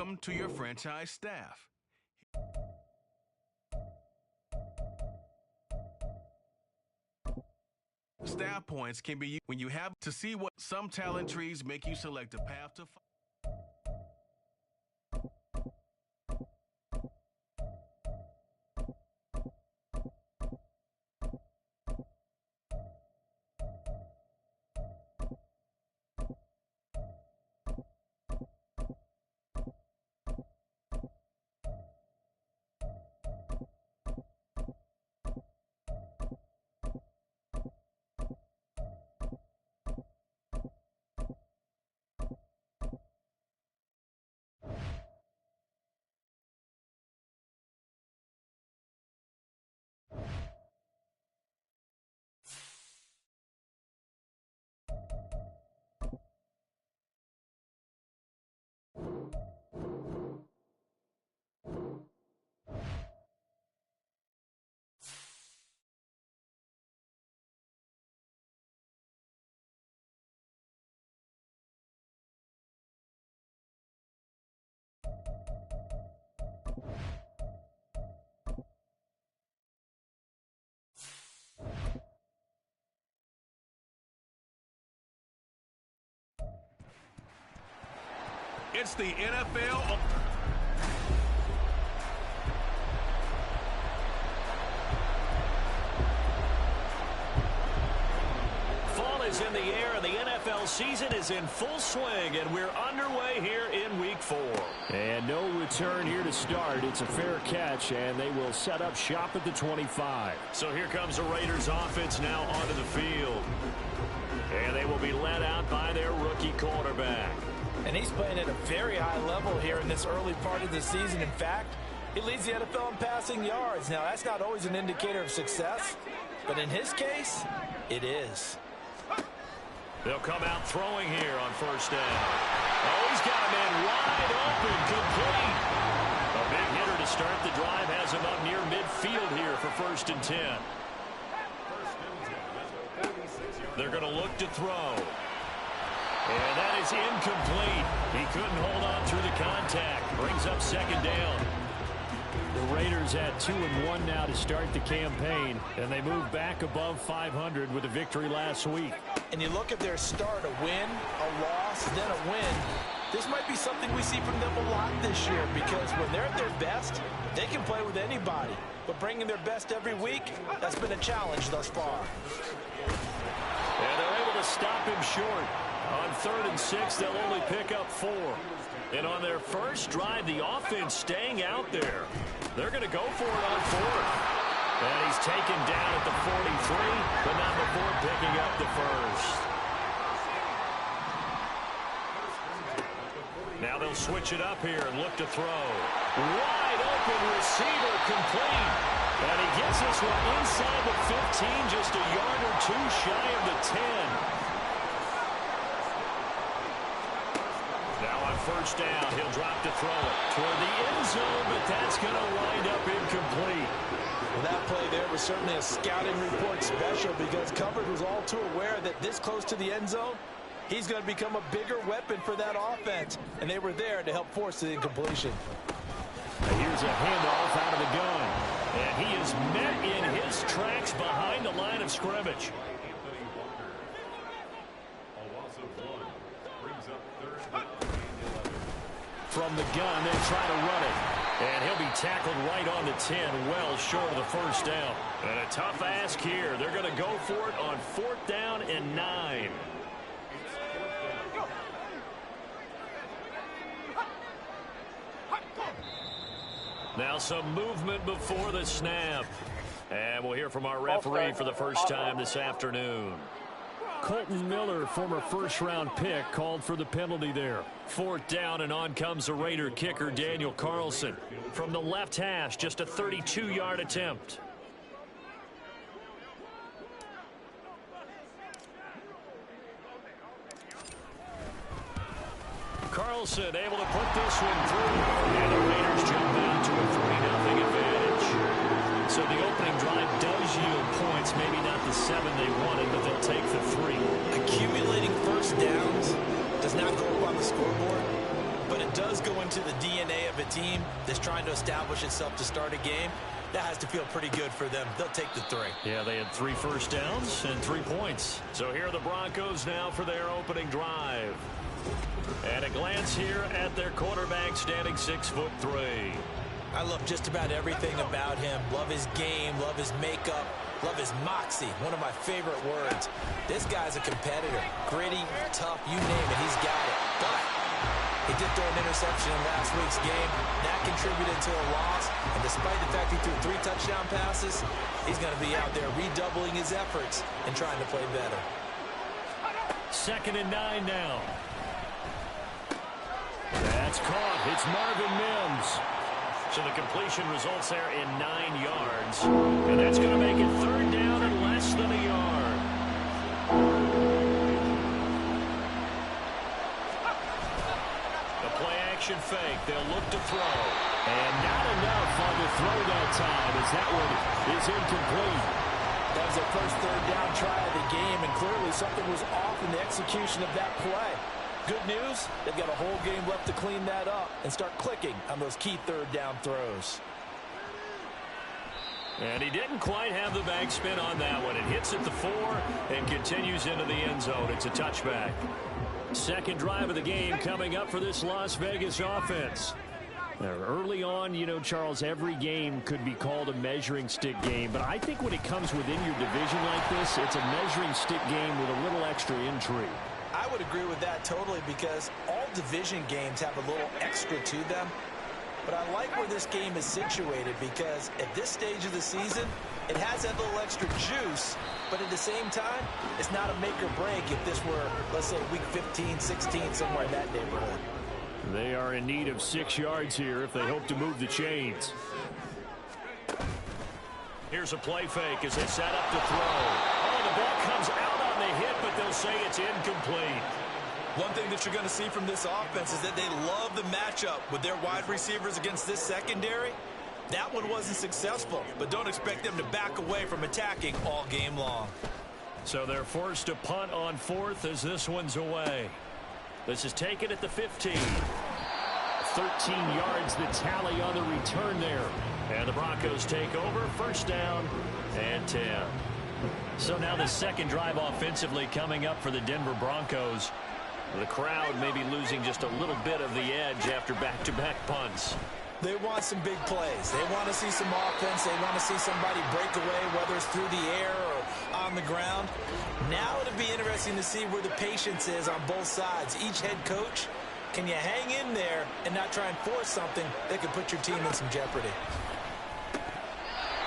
Welcome to your franchise staff. Staff points can be used when you have to see what some talent trees make you select a path to follow. It's the NFL. Fall is in the air, and the NFL season is in full swing, and we're underway here in Week 4. And no return here to start. It's a fair catch, and they will set up shop at the 25. So here comes the Raiders offense now onto the field. And they will be led out by their rookie quarterback. And he's playing at a very high level here in this early part of the season. In fact, he leads the NFL in passing yards. Now, that's not always an indicator of success, but in his case, it is. They'll come out throwing here on first down. Oh, he's got a man wide open, complete. A big hitter to start the drive has him up near midfield here for 1st and 10. They're going to look to throw. And that is incomplete. He couldn't hold on through the contact. Brings up 2nd down. The Raiders at 2-1 now to start the campaign, and they move back above 500 with a victory last week. And you look at their start, a win, a loss, then a win. This might be something we see from them a lot this year, because when they're at their best, they can play with anybody. But bringing their best every week, that's been a challenge thus far. And they're able to stop him short. On 3rd and 6, they'll only pick up 4. And on their first drive, the offense staying out there. They're going to go for it on 4th. And he's taken down at the 43, but not before picking up the first. Now they'll switch it up here and look to throw. Wide open receiver, complete. And he gets this one inside the 15, just a yard or 2 shy of the 10. Now on first down, he'll drop to throw it toward the end zone, but that's going to wind up incomplete. Well, that play there was certainly a scouting report special, because Covered was all too aware that this close to the end zone, he's going to become a bigger weapon for that offense, and they were there to help force the incompletion. Here's a handoff out of the gun. And he is met in his tracks behind the line of scrimmage. From the gun, they try to run it. And he'll be tackled right on the 10, well short of the first down. And a tough ask here. They're going to go for it on 4th down and 9. Now some movement before the snap. And we'll hear from our referee for the first time this afternoon. Colton Miller, former first-round pick, called for the penalty there. 4th down, and on comes the Raider kicker, Daniel Carlson. From the left hash, just a 32-yard attempt. Carlson able to put this one through. And the Raiders jump out to a 3-0 advantage. So the opening drive does yield points. Maybe not the 7 they wanted, but they'll take the 3. Accumulating first downs does not go up on the scoreboard, but it it does go into the DNA of a team that's trying to establish itself to start a game, that has to feel pretty good for them. They'll take the 3. Yeah, they had 3 first downs and 3 points. So here are the Broncos now for their opening drive. And a glance here at their quarterback, standing 6'3". I love just about everything about him. Love his game, love his makeup, love his moxie. One of my favorite words. This guy's a competitor. Gritty, tough, you name it, he's got it. But he did throw an interception in last week's game. That contributed to a loss. And despite the fact he threw 3 touchdown passes, he's going to be out there redoubling his efforts and trying to play better. 2nd and 9 now. That's caught. It's Marvin Mims. So the completion results there in 9 yards. And that's going to make it 3rd down and less than a yard. The play-action fake. They'll look to throw. And not enough on the throw that time, as that one is incomplete. That was their first 3rd down try of the game, and clearly something was off in the execution of that play. Good news, they've got a whole game left to clean that up and start clicking on those key 3rd down throws. And he didn't quite have the backspin on that one. It hits at the 4 and continues into the end zone. It's a touchback. 2nd drive of the game coming up for this Las Vegas offense. Early on, you know, Charles, every game could be called a measuring stick game. But I think when it comes within your division like this, it's a measuring stick game with a little extra intrigue. I would agree with that totally, because all division games have a little extra to them. But I like where this game is situated, because at this stage of the season, it has that little extra juice. But at the same time, it's not a make or break if this were, let's say, week 15, 16, somewhere in that neighborhood. They are in need of 6 yards here if they hope to move the chains. Here's a play fake as they set up to throw. Oh, the ball comes out on the hit, but they'll say it's incomplete. One thing that you're going to see from this offense is that they love the matchup with their wide receivers against this secondary. That one wasn't successful, but don't expect them to back away from attacking all game long. So they're forced to punt on 4th as this one's away. This is taken at the 15. 13 yards the tally on the return there. And the Broncos take over, 1st down and 10. So now the 2nd drive offensively coming up for the Denver Broncos. The crowd may be losing just a little bit of the edge after back-to-back punts. They want some big plays. They want to see some offense. They want to see somebody break away, whether it's through the air or on the ground. Now it'll be interesting to see where the patience is on both sides. Each head coach, can you hang in there and not try and force something that could put your team in some jeopardy?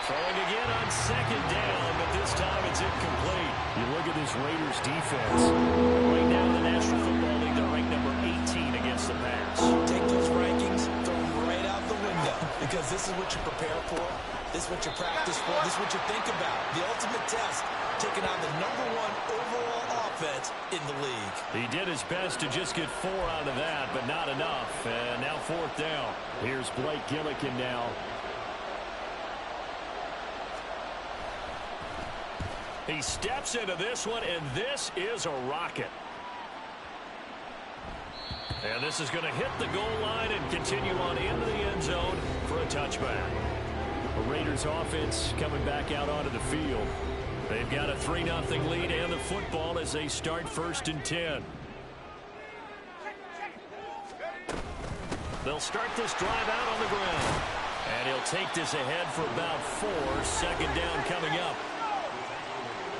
Throwing again on 2nd down, but this time it's incomplete. You look at this Raiders defense. Right now in the National Football League, they're ranked number 18 against the pass. Take those rankings, throw them right out the window, because this is what you prepare for. This is what you practice for. This is what you think about. The ultimate test, taking on the #1 overall offense in the league. He did his best to just get 4 out of that, but not enough. And now 4th down. Here's Blake Gillikin now. He steps into this one, and this is a rocket. And this is going to hit the goal line and continue on into the end zone for a touchback. The Raiders offense coming back out onto the field. They've got a 3-0 lead and the football as they start 1st and 10. They'll start this drive out on the ground. And he'll take this ahead for about 4. 2nd down coming up.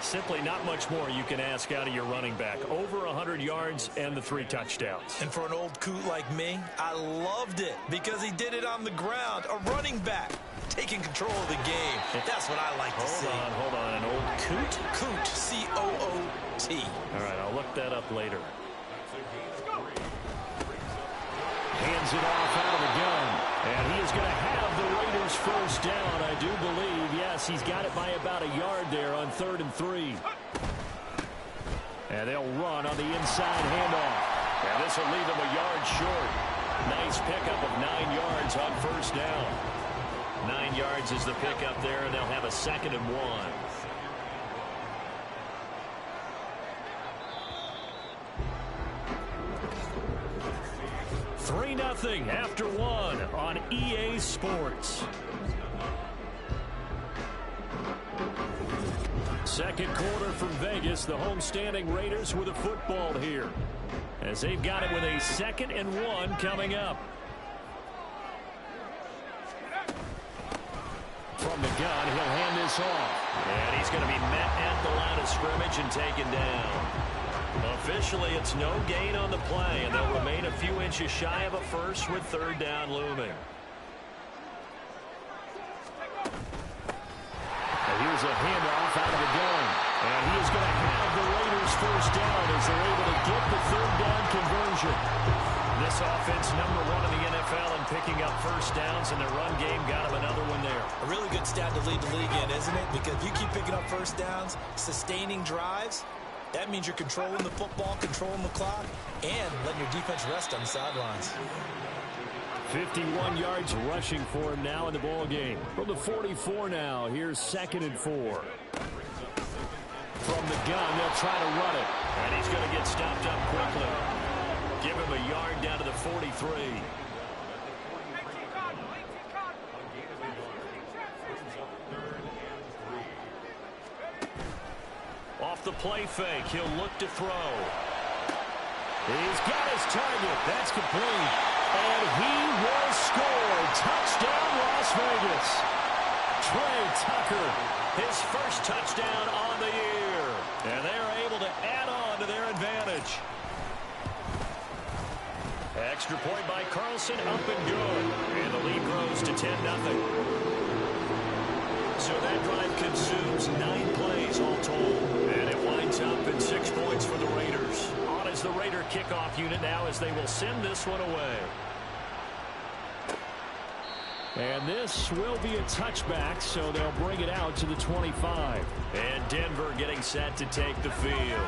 Simply not much more you can ask out of your running back. Over 100 yards and the 3 touchdowns. And for an old coot like me, I loved it because he did it on the ground. A running back taking control of the game. That's what I like to see. Hold on. An old coot? Coot, C-O-O-T. All right, I'll look that up later. Hands it off out of the gun. And he is going to have the Raiders 1st down, I do believe. Yes, he's got it by about a yard there on 3rd and 3. And they'll run on the inside handoff. And this will leave them a yard short. Nice pickup of 9 yards on 1st down. 9 yards is the pickup there, and they'll have a 2nd and 1. 10-0 after one on EA Sports. Second quarter from Vegas. The homestanding Raiders with a football here, as they've got it with a 2nd and 1 coming up. From the gun, he'll hand this off. And he's going to be met at the line of scrimmage and taken down. Officially, it's no gain on the play, and they'll remain a few inches shy of a first with 3rd down looming. And here's a handoff out of the gun. And he is going to have the Raiders 1st down as they're able to get the 3rd down conversion. This offense #1 in the NFL in picking up 1st downs, and their run game got them another one there. A really good stat to lead the league in, isn't it? Because if you keep picking up 1st downs, sustaining drives, that means you're controlling the football, controlling the clock, and letting your defense rest on the sidelines. 51 yards rushing for him now in the ball game. From the 44 now, here's 2nd and 4. From the gun, they'll try to run it. And he's going to get stopped up quickly. Give him a yard down to the 43. Off the play fake, he'll look to throw. He's got his target. That's complete. And he will score. Touchdown, Las Vegas. Trey Tucker, his first touchdown on the year. And they're able to add on to their advantage. Extra point by Carlson, up and good. And the lead grows to 10-0. So that drive consumes 9 plays all told. And it winds up in 6 points for the Raiders. On as the Raider kickoff unit now, as they will send this one away. And this will be a touchback, so they'll bring it out to the 25. And Denver getting set to take the field.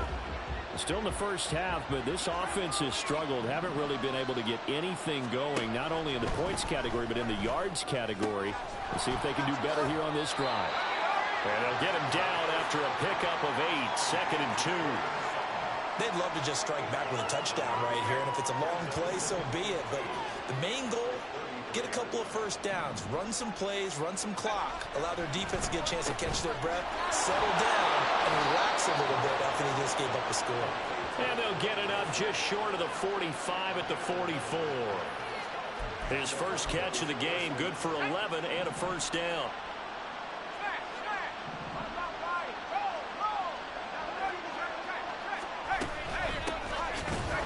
Still in the first half, but this offense has struggled. Haven't really been able to get anything going, not only in the points category, but in the yards category. Let's see if they can do better here on this drive. And they'll get him down after a pickup of 8, 2nd and 2. They'd love to just strike back with a touchdown right here, and if it's a long play, so be it. But the main goal, get a couple of 1st downs, run some plays, run some clock, allow their defense to get a chance to catch their breath, settle down, and relax a little bit after they just gave up a score. And they'll get it up just short of the 45 at the 44. His first catch of the game, good for 11 and a 1st down.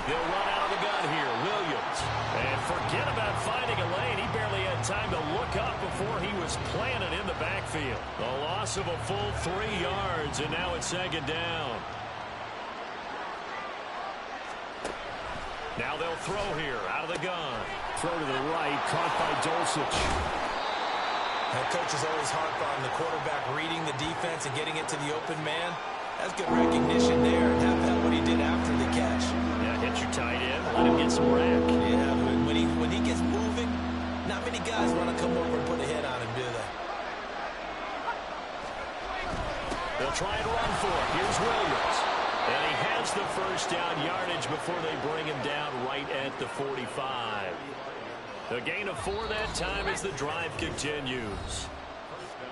They'll run out of the gun here. Williams. And forget about finding a lane. He barely had time to look up before he was planted in the backfield. A loss of a full 3 yards, and now it's 2nd down. Now they'll throw here out of the gun. Throw to the right, caught by Boysssss. Now, coaches always harp on the quarterback reading the defense and getting it to the open man. That's good recognition there, and have that what he did after the catch. Yeah, hit your tight end, let him get some rack. Yeah, when he gets moving, not many guys want to come over and put a hit on him, do they? They'll try and run for it. Here's Williams. And he has the 1st down yardage before they bring him down right at the 45. A gain of 4 that time as the drive continues.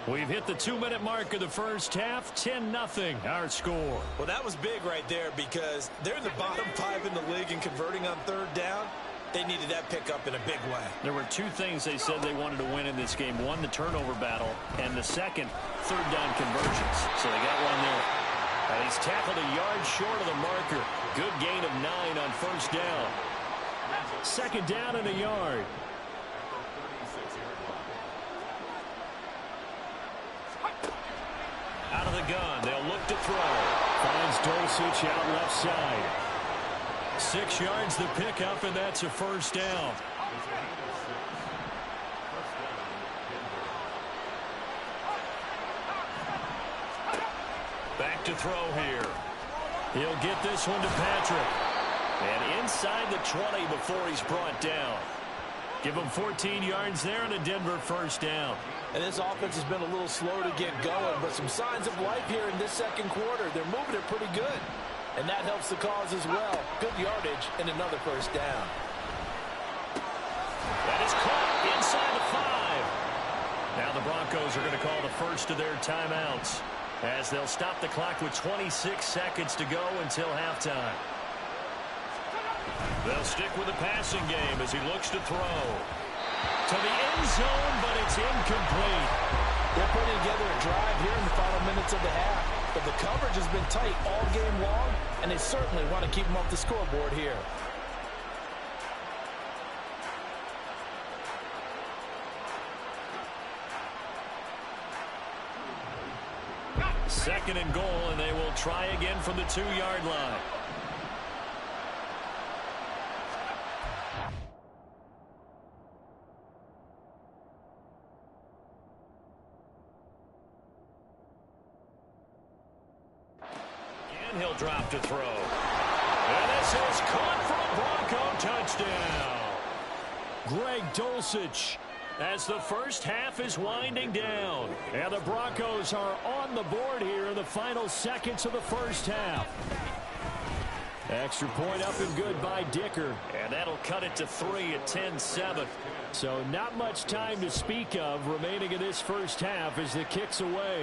We've hit the 2-minute mark of the first half. 10-0 our score. Well, that was big right there because they're in the bottom 5 in the league and converting on 3rd down. They needed that pickup in a big way. There were 2 things they said they wanted to win in this game. One, the turnover battle, and the second, 3rd down conversions. So they got one there. And he's tackled a yard short of the marker. Good gain of 9 on 1st down. 2nd down and a yard. Out of the gun, they'll look to throw. Finds Boysssss out left side. 6 yards the pickup, and that's a 1st down. Back to throw here. He'll get this one to Patrick. And inside the 20 before he's brought down. Give him 14 yards there and a Denver 1st down. And this offense has been a little slow to get going, but some signs of life here in this 2nd quarter. They're moving it pretty good. And that helps the cause as well. Good yardage and another 1st down. That is caught inside the 5. Now the Broncos are going to call the first of their timeouts as they'll stop the clock with 26 seconds to go until halftime. They'll stick with the passing game as he looks to throw. To the end zone, but it's incomplete. They're putting together a drive here in the final minutes of the half. But the coverage has been tight all game long, and they certainly want to keep them off the scoreboard here. Second and goal, and they will try again from the 2-yard line. And he'll drop to throw. And this is caught for a Bronco touchdown. Greg Dulcich, as the first half is winding down. And the Broncos are on the board here in the final seconds of the first half. Extra point up and good by Dicker. And that'll cut it to 3 at 10-7. So not much time to speak of remaining in this first half as the kick's away.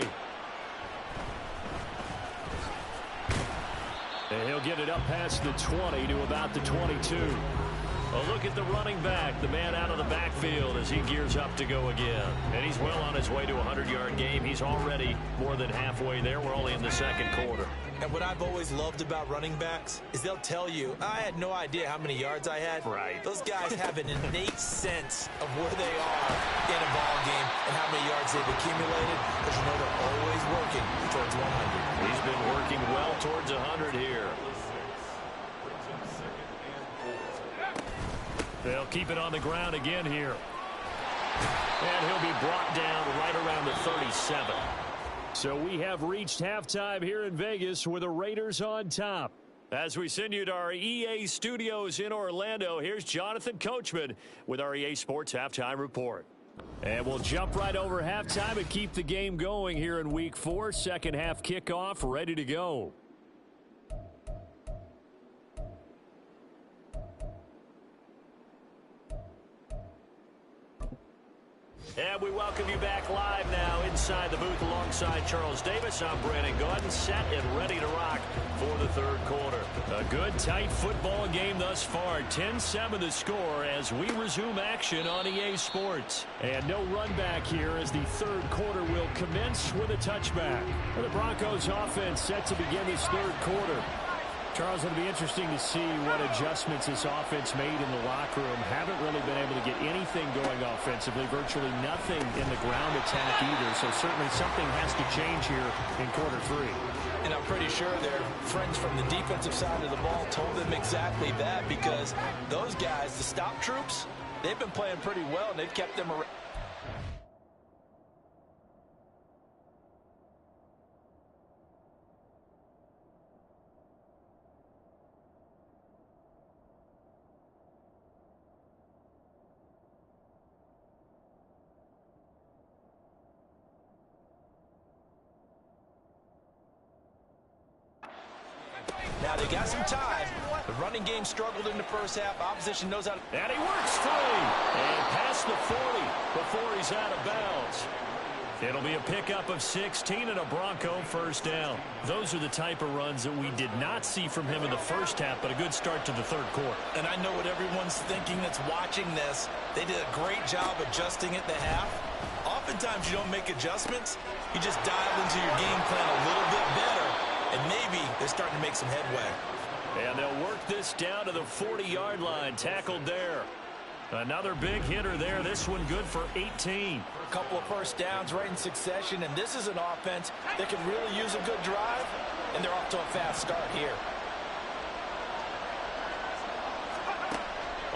And he'll get it up past the 20 to about the 22. A look at the running back, the man out of the backfield as he gears up to go again. And he's well on his way to a 100-yard game. He's already more than halfway there. We're only in the second quarter. And what I've always loved about running backs is they'll tell you, I had no idea how many yards I had. Right. Those guys have an innate sense of where they are in a ball game and how many yards they've accumulated, because you know they're always working towards 100. He's been working well towards 100 here. They'll keep it on the ground again here. And he'll be brought down right around the 37. So we have reached halftime here in Vegas with the Raiders on top. As we send you to our EA studios in Orlando, here's Jonathan Coachman with our EA Sports Halftime Report. And we'll jump right over halftime and keep the game going here in Week 4. Second half kickoff ready to go. And we welcome you back live now inside the booth alongside Charles Davis. I'm Brandon Gaudin, set and ready to rock for the third quarter. A good, tight football game thus far. 10-7 the score as we resume action on EA Sports. And no run back here as the third quarter will commence with a touchback. The Broncos offense set to begin this third quarter. Charles, it'll be interesting to see what adjustments this offense made in the locker room. Haven't really been able to get anything going offensively, virtually nothing in the ground attack either. So certainly something has to change here in quarter 3. And I'm pretty sure their friends from the defensive side of the ball told them exactly that, because those guys, the stop troops, they've been playing pretty well, and they've kept them around. Now they got some time. The running game struggled in the first half. Opposition knows how to... And he works free. And past the 40 before he's out of bounds. It'll be a pickup of 16 and a Bronco first down. Those are the type of runs that we did not see from him in the first half, but a good start to the third quarter. And I know what everyone's thinking that's watching this. They did a great job adjusting at the half. Oftentimes you don't make adjustments. You just dial into your game plan a little bit better. And maybe they're starting to make some headway. And they'll work this down to the 40-yard line. Tackled there. Another big hitter there. This one good for 18. A couple of first downs right in succession. And this is an offense that can really use a good drive. And they're off to a fast start here.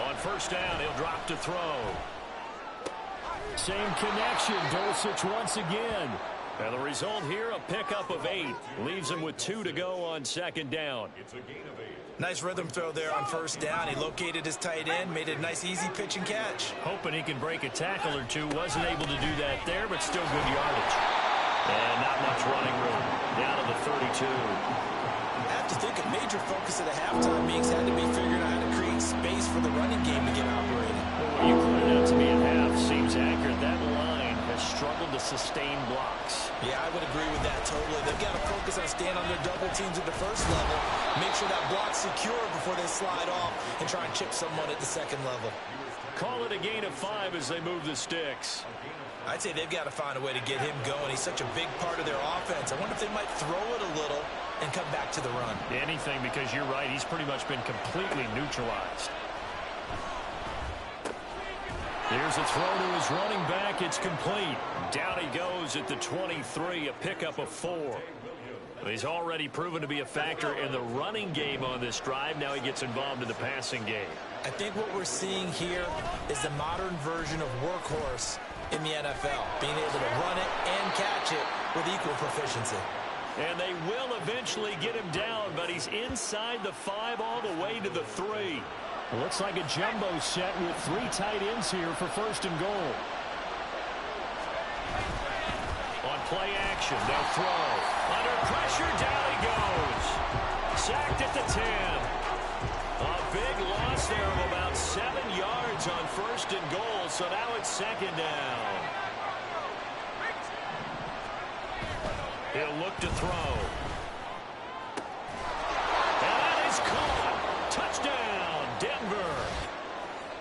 On first down, he'll drop to throw. Same connection. Dulcich once again. And the result here, a pickup of 8. Leaves him with 2 to go on second down. Nice rhythm throw there on first down. He located his tight end, made it a nice easy pitch and catch. Hoping he can break a tackle or two. Wasn't able to do that there, but still good yardage. And not much running room. Down to the 32. I have to think a major focus of the halftime meetings had to be figuring out how to create space for the running game to get operated. Well, You pointed out to me at half. Seems accurate. That line has struggled to sustain blocks. Yeah, I would agree with that totally. They've got to focus on staying on their double teams at the first level, make sure that block's secure before they slide off and try and chip someone at the second level. Call it a gain of 5 as they move the sticks. I'd say they've got to find a way to get him going. He's such a big part of their offense. I wonder if they might throw it a little and come back to the run. Anything, because you're right. He's pretty much been completely neutralized. Here's a throw to his running back. It's complete. Down he goes at the 23, a pickup of 4. He's already proven to be a factor in the running game on this drive. Now he gets involved in the passing game. I think what we're seeing here is the modern version of workhorse in the NFL, being able to run it and catch it with equal proficiency. And they will eventually get him down, but he's inside the 5 all the way to the 3. It looks like a jumbo set with 3 tight ends here for first and goal. On play action, they'll throw. Under pressure, down he goes. Sacked at the 10. A big loss there of about 7 yards on first and goal, so now it's second down. He'll look to throw. And that is caught. Touchdown, Denver.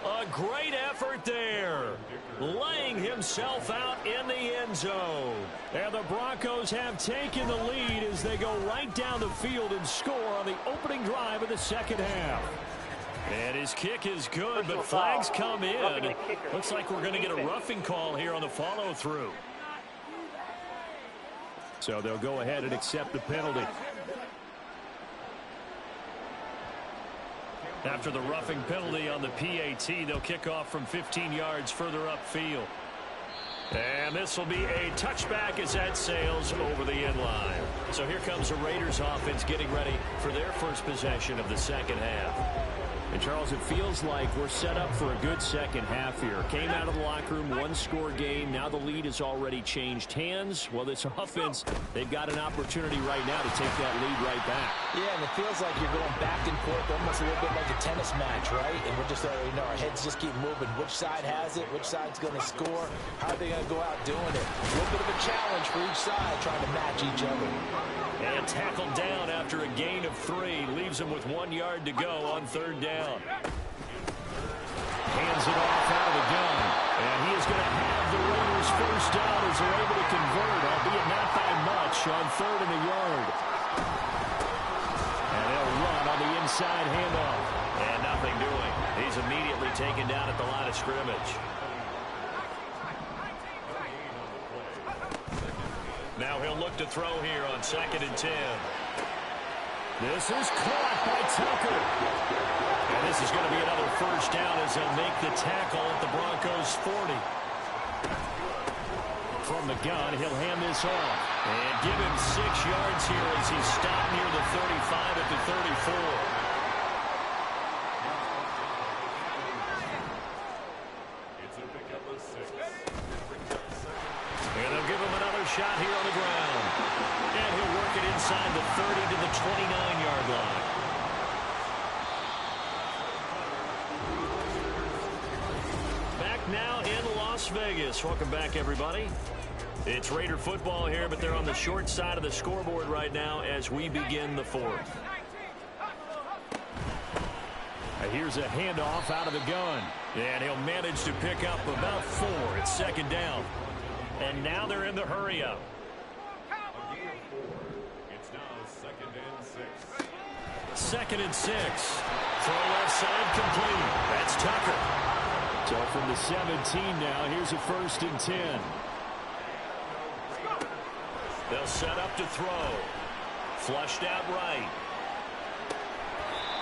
A great effort there. Laying himself out in the end zone. And the Broncos have taken the lead as they go right down the field and score on the opening drive of the second half. And his kick is good, but flags come in. Looks like we're going to get a roughing call here on the follow-through. So they'll go ahead and accept the penalty. After the roughing penalty on the PAT, they'll kick off from 15 yards further upfield. And this will be a touchback as that sails over the end line. So here comes the Raiders offense getting ready for their first possession of the second half. And, Charles, it feels like we're set up for a good second half here. Came out of the locker room, 1-score game. Now the lead has already changed hands. Well, this offense, they've got an opportunity right now to take that lead right back. Yeah, and it feels like you're going back and forth, almost a little bit like a tennis match, right? And we're just, our heads just keep moving. Which side has it? Which side's going to score? How are they going to go out doing it? A little bit of a challenge for each side, trying to match each other. And tackled down after a gain of 3. Leaves him with 1 yard to go on third down. Hands it off out of the gun. And he is going to have the Raiders first down as they're able to convert, albeit not by much, on third and a yard. And they'll run on the inside handoff. And nothing doing. He's immediately taken down at the line of scrimmage. Now he'll look to throw here on 2nd and 10. This is caught by Tucker. And this is going to be another first down as they'll make the tackle at the Broncos' 40. From the gun, he'll hand this off. And give him 6 yards here as he's stopped near the 35 at the 34. Shot here on the ground. And he'll work it inside the 30 to the 29-yard line. Back now in Las Vegas. Welcome back, everybody. It's Raider football here, but they're on the short side of the scoreboard right now as we begin the 4th. Here's a handoff out of the gun. And he'll manage to pick up about 4. It's second down. And now they're in the hurry-up. It's now 2nd and 6. 2nd and 6. Throw left side complete. That's Tucker. So from the 17 now, here's a 1st and 10. They'll set up to throw. Flushed out right.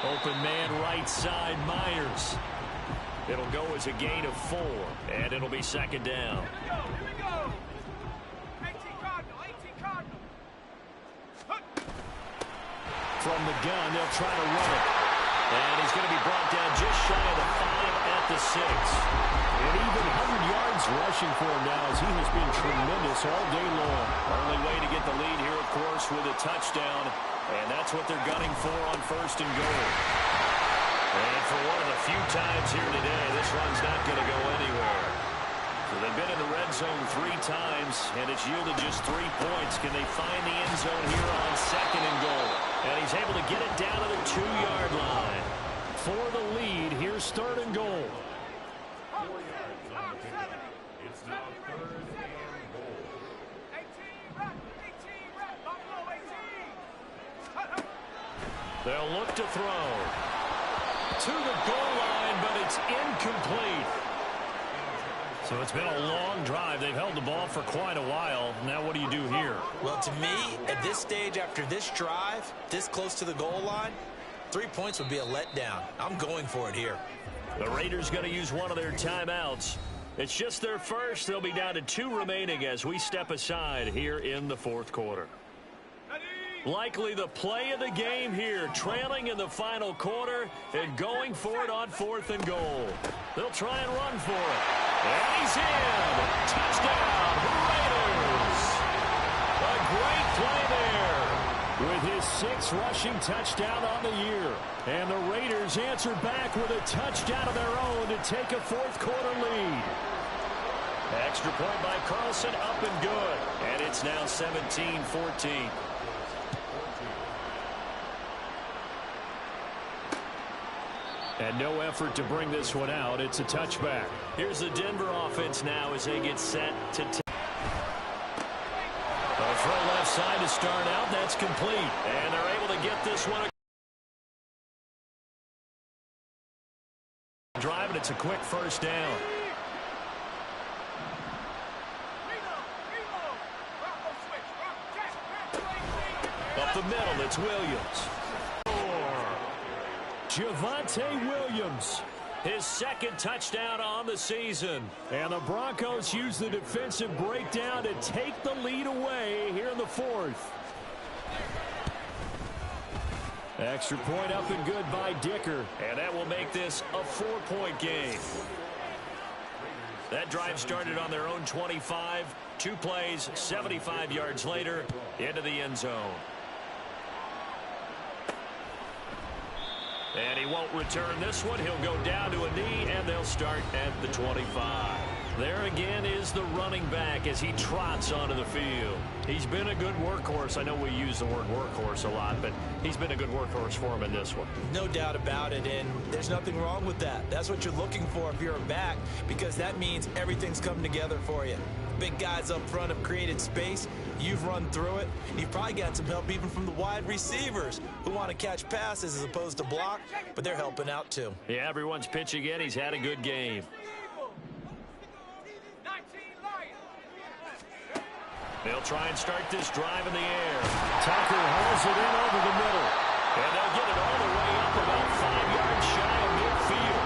Open man right side, Myers. It'll go as a gain of 4, and it'll be second down. From the gun, they'll try to run it. And he's going to be brought down just shy of the 5 at the 6. And even 100 yards rushing for him now as he has been tremendous all day long. Only way to get the lead here, of course, with a touchdown. And that's what they're gunning for on 1st and goal. And for one of the few times here today, this run's not going to go anywhere. So they've been in the red zone 3 times, and it's yielded just 3 points. Can they find the end zone here on 2nd and goal? And he's able to get it down to the 2-yard line. For the lead, here's 3rd and goal. It's now 3rd and goal. They'll look to throw. To the goal line, but it's incomplete. So it's been a long drive. They've held the ball for quite a while. Now what do you do here? Well, to me, at this stage after this drive, this close to the goal line, 3 points would be a letdown. I'm going for it here. The Raiders going to use one of their timeouts. It's just their first. They'll be down to 2 remaining as we step aside here in the 4th quarter. Likely the play of the game here, trailing in the final quarter and going for it on 4th and goal. They'll try and run for it. And he's in. Touchdown, Raiders. A great play there. With his 6th rushing touchdown on the year. And the Raiders answer back with a touchdown of their own to take a 4th quarter lead. Extra point by Carlson, up and good. And it's now 17-14. And no effort to bring this one out. It's a touchback. Here's the Denver offense now as they get set to take. A throw left side to start out. That's complete. And they're able to get this one. Drive, and it's a quick first down. Up the middle, it's Williams. Javonte Williams. His 2nd touchdown on the season. And the Broncos use the defensive breakdown to take the lead away here in the 4th. Extra point up and good by Dicker. And that will make this a 4-point game. That drive started on their own 25. 2 plays, 75 yards later, into the end zone. And he won't return this one. He'll go down to a knee, and they'll start at the 25. There again is the running back as he trots onto the field. He's been a good workhorse. I know we use the word workhorse a lot, but he's been a good workhorse for him in this one. No doubt about it, and there's nothing wrong with that. That's what you're looking for if you're a back, because that means everything's coming together for you. Big guys up front have created space. You've run through it. You've probably got some help even from the wide receivers who want to catch passes as opposed to block, but they're helping out too. Yeah, everyone's pitching in. He's had a good game. They'll try and start this drive in the air. Tucker hauls it in over the middle. And they'll get it all the way up about 5 yards shy of midfield.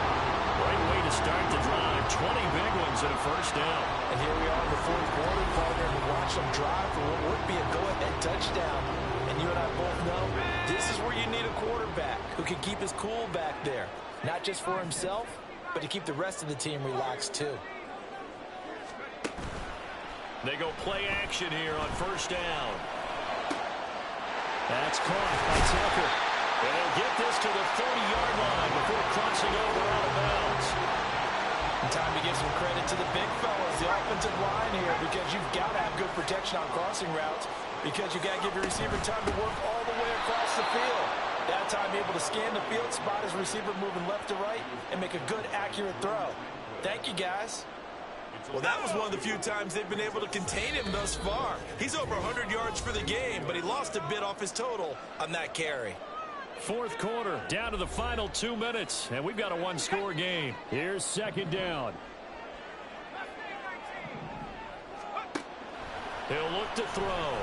Great way to start the drive. 20 big ones and a first down. And here we are in the 4th quarter, partner, and watch them drive for what would be a go-ahead touchdown. And you and I both know this is where you need a quarterback who can keep his cool back there. Not just for himself, but to keep the rest of the team relaxed too. They go play action here on first down. That's caught by Tucker. And they'll get this to the 30-yard line before crossing over out of bounds. Time to give some credit to the big fellas, the offensive line here, because you've got to have good protection on crossing routes, because you got to give your receiver time to work all the way across the field. That time able to scan the field, spot his receiver moving left to right, and make a good, accurate throw. Thank you, guys. Well, that was one of the few times they've been able to contain him thus far. He's over 100 yards for the game, but he lost a bit off his total on that carry. 4th quarter, down to the final 2 minutes, and we've got a 1-score game. Here's 2nd down. He'll look to throw.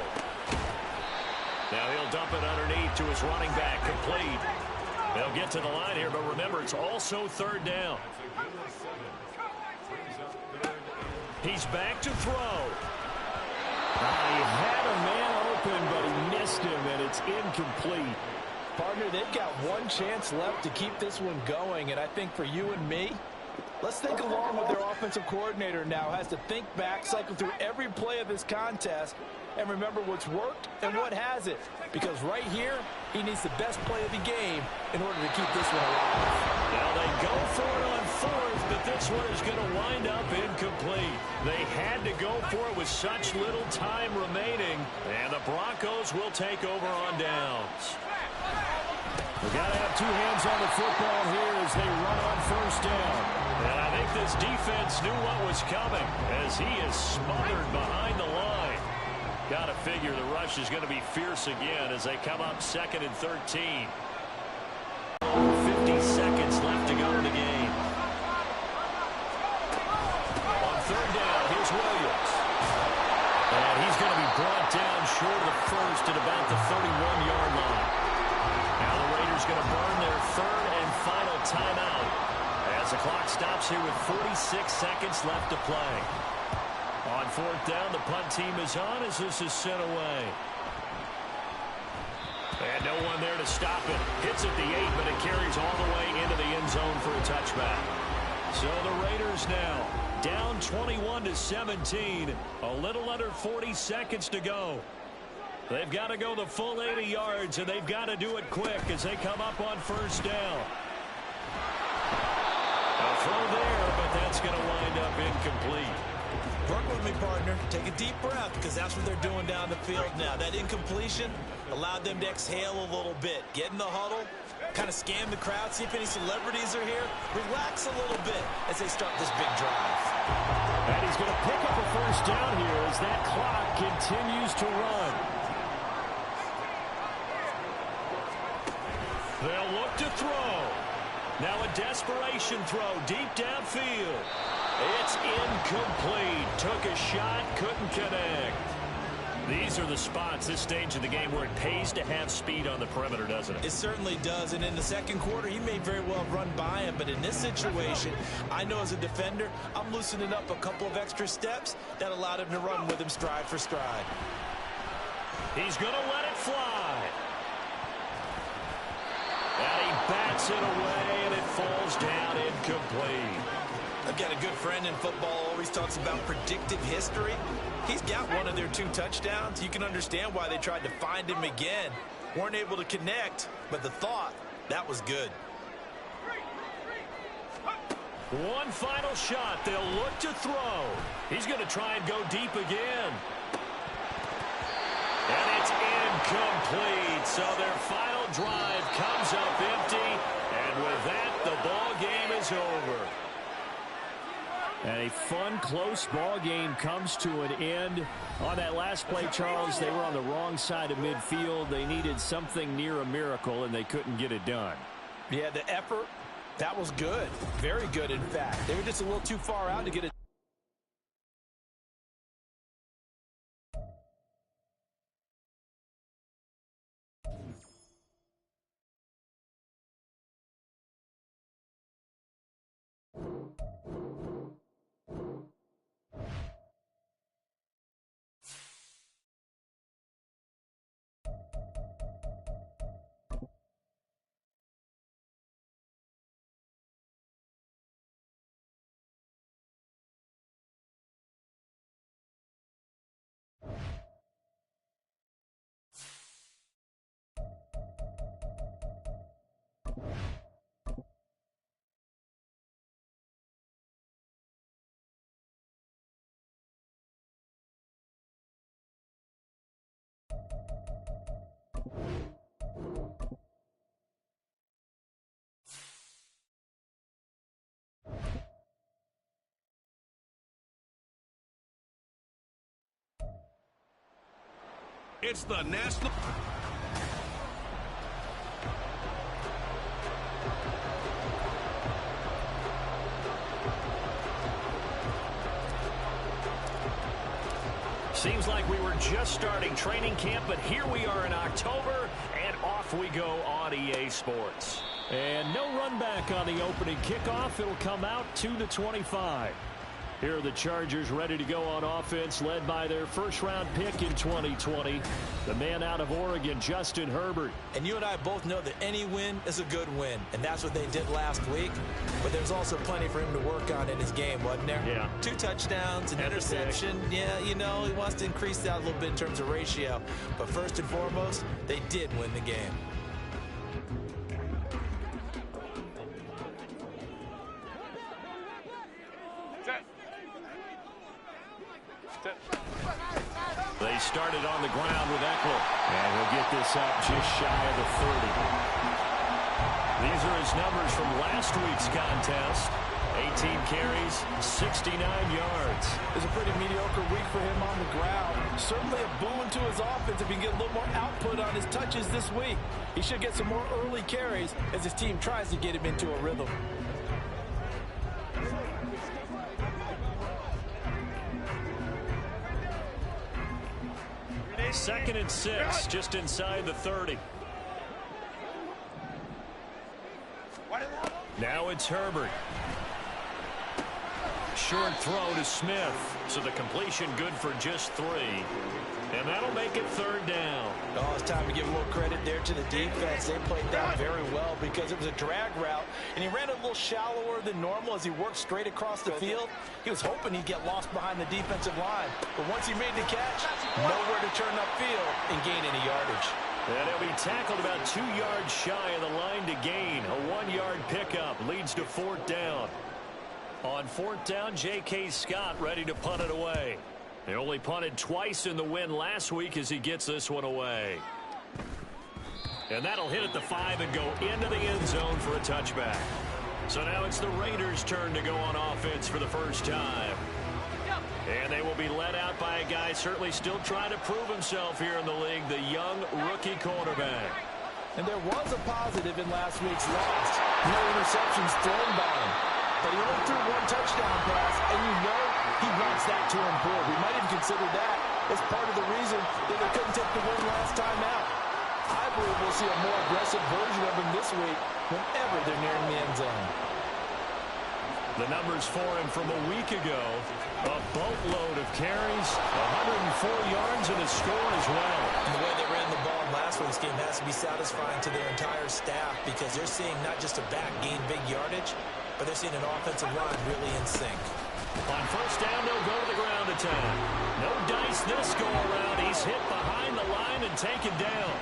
Now he'll dump it underneath to his running back, complete. They'll get to the line here, but remember, it's also 3rd down. He's back to throw. He had a man open, but he missed him, and it's incomplete. Partner, they've got one chance left to keep this one going, and I think for you and me, Let's think along with their offensive coordinator now. Has to think back, cycle through every play of this contest, and remember what's worked and what hasn't. Because right here, he needs the best play of the game in order to keep this one alive. Now they go for it on fourth, but this one is going to wind up incomplete. They had to go for it with such little time remaining, and the Broncos will take over on downs. We've got to have two hands on the football here as they run on first down. And I think this defense knew what was coming as he is smothered behind the line. Got to figure the rush is going to be fierce again as they come up 2nd and 13. 50 seconds left to go in the game. On third down, here's Williams. And he's going to be brought down short of the first at about the 31-yard line. Now the Raiders going to burn their third and final timeout as the clock stops here with 46 seconds left to play. On fourth down, the punt team is on as this is sent away. And no one there to stop it. Hits at the 8, but it carries all the way into the end zone for a touchback. So the Raiders now down 21-17. A little under 40 seconds to go. They've got to go the full 80 yards, and they've got to do it quick as they come up on first down. A throw there, but that's going to wind up incomplete. Work with me, partner. Take a deep breath because that's what they're doing down the field now. That incompletion allowed them to exhale a little bit. Get in the huddle, kind of scan the crowd, see if any celebrities are here. Relax a little bit as they start this big drive. And he's going to pick up a first down here as that clock continues to run. They'll look to throw. Now a desperation throw deep downfield. It's incomplete. Took a shot, couldn't connect. These are the spots, this stage of the game, where it pays to have speed on the perimeter, doesn't it? It certainly does, and in the second quarter, he may very well run by him, but in this situation, I know as a defender, I'm loosening up a couple of extra steps that allowed him to run with him stride for stride. He's going to let it fly. And he bats it away, and it falls down incomplete. I've got a good friend in football, always talks about predictive history. He's got one of their 2 touchdowns. You can understand why they tried to find him again. Weren't able to connect, but the thought, that was good. One final shot. They'll look to throw. He's going to try and go deep again. And it's incomplete. So their final drive comes up empty. And with that, the ball game is over. And a fun, close ball game comes to an end. On that last play, Charles, they were on the wrong side of midfield. They needed something near a miracle, and they couldn't get it done. Yeah, the effort, that was good. Very good, in fact. They were just a little too far out to get it. It's the national. Seems like we were just starting training camp, but here we are in October, and off we go on EA Sports. And no run back on the opening kickoff. It'll come out to the 25. Here are the Chargers ready to go on offense, led by their first-round pick in 2020, the man out of Oregon, Justin Herbert. And you and I both know that any win is a good win, and that's what they did last week. But there's also plenty for him to work on in his game, wasn't there? Yeah. 2 touchdowns, an interception. Yeah, you know, he wants to increase that a little bit in terms of ratio. But first and foremost, they did win the game. They started on the ground with Eckler. And he'll get this up just shy of the 30. These are his numbers from last week's contest. 18 carries, 69 yards. It's a pretty mediocre week for him on the ground. Certainly a boon to his offense if he can get a little more output on his touches this week. He should get some more early carries as his team tries to get him into a rhythm. Second and 6, just inside the 30. Now it's Herbert. Short throw to Smith. So the completion good for just 3. And that'll make it 3rd down. Oh, it's time to give a little credit there to the defense. They played that very well because it was a drag route, and he ran a little shallower than normal as he worked straight across the field. He was hoping he'd get lost behind the defensive line, but once he made the catch, nowhere to turn upfield and gain any yardage. And he'll be tackled about 2 yards shy of the line to gain. A 1-yard pickup leads to 4th down. On 4th down, J.K. Scott ready to punt it away. They only punted twice in the win last week as he gets this one away. And that'll hit at the 5 and go into the end zone for a touchback. So now it's the Raiders' turn to go on offense for the first time. And they will be led out by a guy certainly still trying to prove himself here in the league, the young rookie quarterback. And there was a positive in last week's loss. No interceptions thrown by him. But he only threw 1 touchdown pass, and you know he wants that to improve. We might even consider that as part of the reason that they couldn't take the win last time out. I believe we'll see a more aggressive version of him this week whenever they're nearing the end zone. The numbers for him from a week ago, a boatload of carries, 104 yards, and a score as well. And the way they ran the ball in last week's game has to be satisfying to their entire staff because they're seeing not just a back gain big yardage, but they're seeing an offensive line really in sync. On 1st down, they'll go to the ground attack. No dice this go-around. He's hit behind the line and taken down.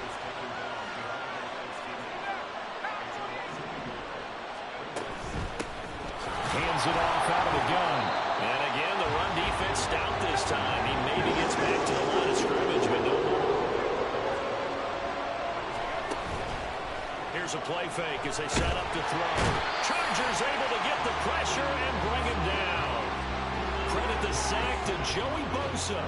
Hands it off out of the gun. And again, the run defense stout this time. He maybe gets back to the line of scrimmage, but no more. Here's a play fake as they set up to throw. Chargers able to get the pressure and bring him down. Credit the sack to Joey Bosa.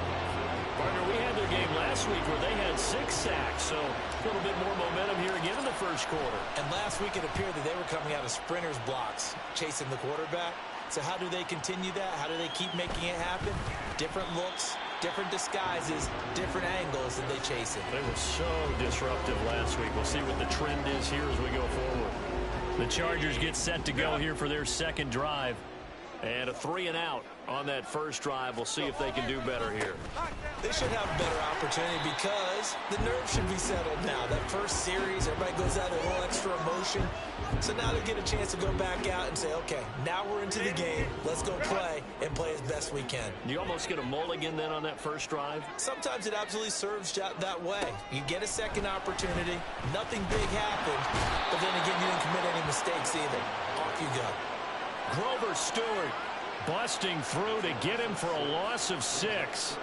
Partner, we had their game last week where they had 6 sacks, so a little bit more momentum here again in the first quarter. And last week it appeared that they were coming out of sprinters blocks, chasing the quarterback. So how do they continue that? How do they keep making it happen? Different looks, different disguises, different angles that they chase it. They were so disruptive last week. We'll see what the trend is here as we go forward. The Chargers get set to go here for their second drive. And a 3-and-out on that first drive. We'll see if they can do better here. They should have a better opportunity because the nerves should be settled now. That first series, everybody goes out with a little extra emotion. So now they get a chance to go back out and say, okay, now we're into the game. Let's go play and play as best we can. You almost get a mulligan then on that first drive? Sometimes it absolutely serves that way. You get a second opportunity. Nothing big happened. But then again, you didn't commit any mistakes either. Off you go. Grover Stewart busting through to get him for a loss of 6.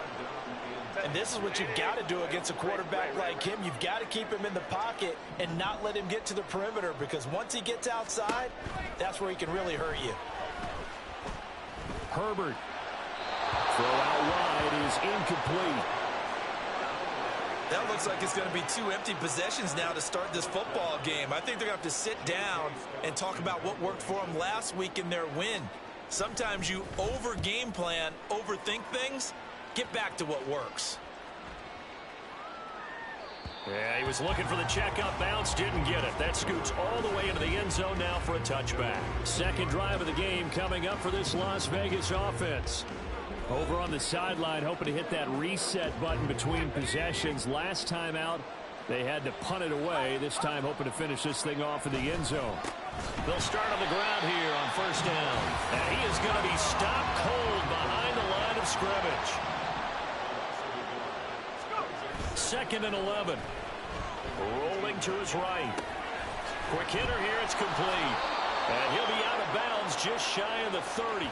And this is what you've got to do against a quarterback like him. You've got to keep him in the pocket and not let him get to the perimeter because once he gets outside, that's where he can really hurt you. Herbert. Throw out wide is incomplete. That looks like it's going to be 2 empty possessions now to start this football game. I think they're going to have to sit down and talk about what worked for them last week in their win. Sometimes you over-game plan, overthink things. Get back to what works. Yeah, he was looking for the checkout bounce, didn't get it. That scoots all the way into the end zone now for a touchback. Second drive of the game coming up for this Las Vegas offense. Over on the sideline, hoping to hit that reset button between possessions. Last time out, they had to punt it away. This time hoping to finish this thing off in the end zone. They'll start on the ground here on first down. And he is going to be stopped cold behind the line of scrimmage. Second and 11. Rolling to his right. Quick hitter here, it's complete. And he'll be out of bounds just shy of the 30.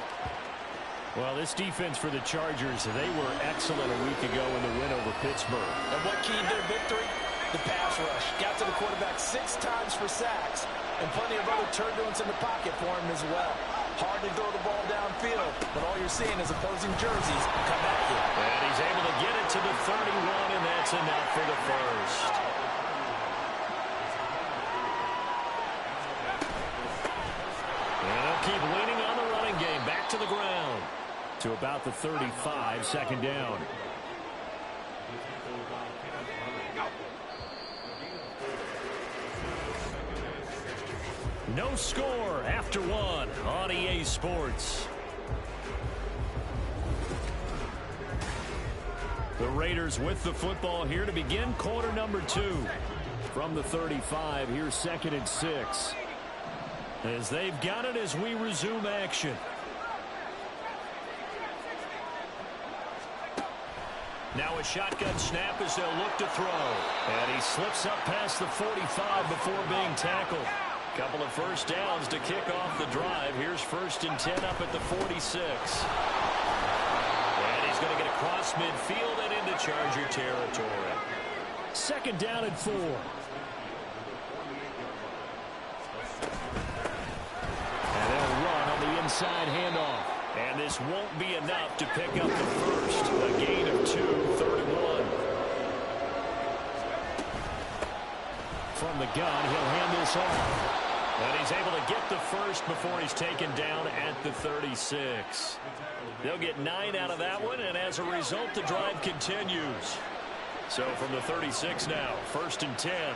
Well, this defense for the Chargers, they were excellent a week ago in the win over Pittsburgh. And what keyed their victory? The pass rush. Got to the quarterback 6 times for sacks, and plenty of other turbulence in the pocket for him as well. Hard to throw the ball downfield, but all you're seeing is opposing jerseys come at you. And he's able to get it to the 31, and that's enough for the first. And they'll keep leaning on the running game. Back to the ground. To about the 35, second down. No score after one on EA Sports. The Raiders with the football here to begin quarter number 2. From the 35, here's second and 6. As they've got it as we resume action. Now a shotgun snap as they'll look to throw. And he slips up past the 45 before being tackled. Couple of first downs to kick off the drive. Here's first and 10 up at the 46. And he's going to get across midfield and into Charger territory. Second down and 4. And they'll run on the inside handoff. And this won't be enough to pick up the first. A gain of 2, third and 1. From the gun, he'll hand this off. And he's able to get the first before he's taken down at the 36. They'll get 9 out of that one, and as a result, the drive continues. So from the 36 now, first and 10.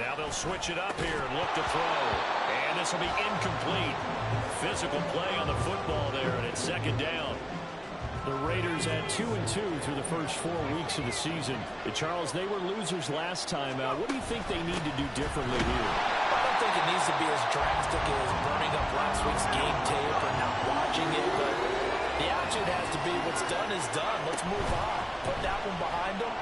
Now they'll switch it up here and look to throw. And this will be incomplete. Physical play on the football there, and it's second down. The Raiders at 2-2 through the first 4 weeks of the season. Charles, they were losers last time out. What do you think they need to do differently here? I don't think it needs to be as drastic as burning up last week's game tape or not watching it, but the attitude has to be what's done is done. Let's move on. Put that one behind them,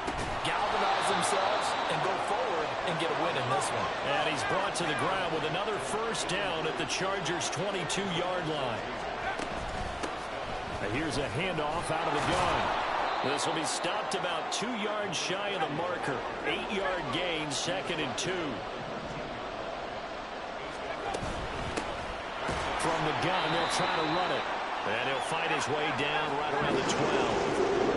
galvanize themselves, and go forward and get a win in this one. And he's brought to the ground with another first down at the Chargers' 22-yard line. Here's a handoff out of the gun. This will be stopped about 2 yards shy of the marker. 8-yard gain, second and 2. From the gun, they'll try to run it. And he'll fight his way down right around the 12.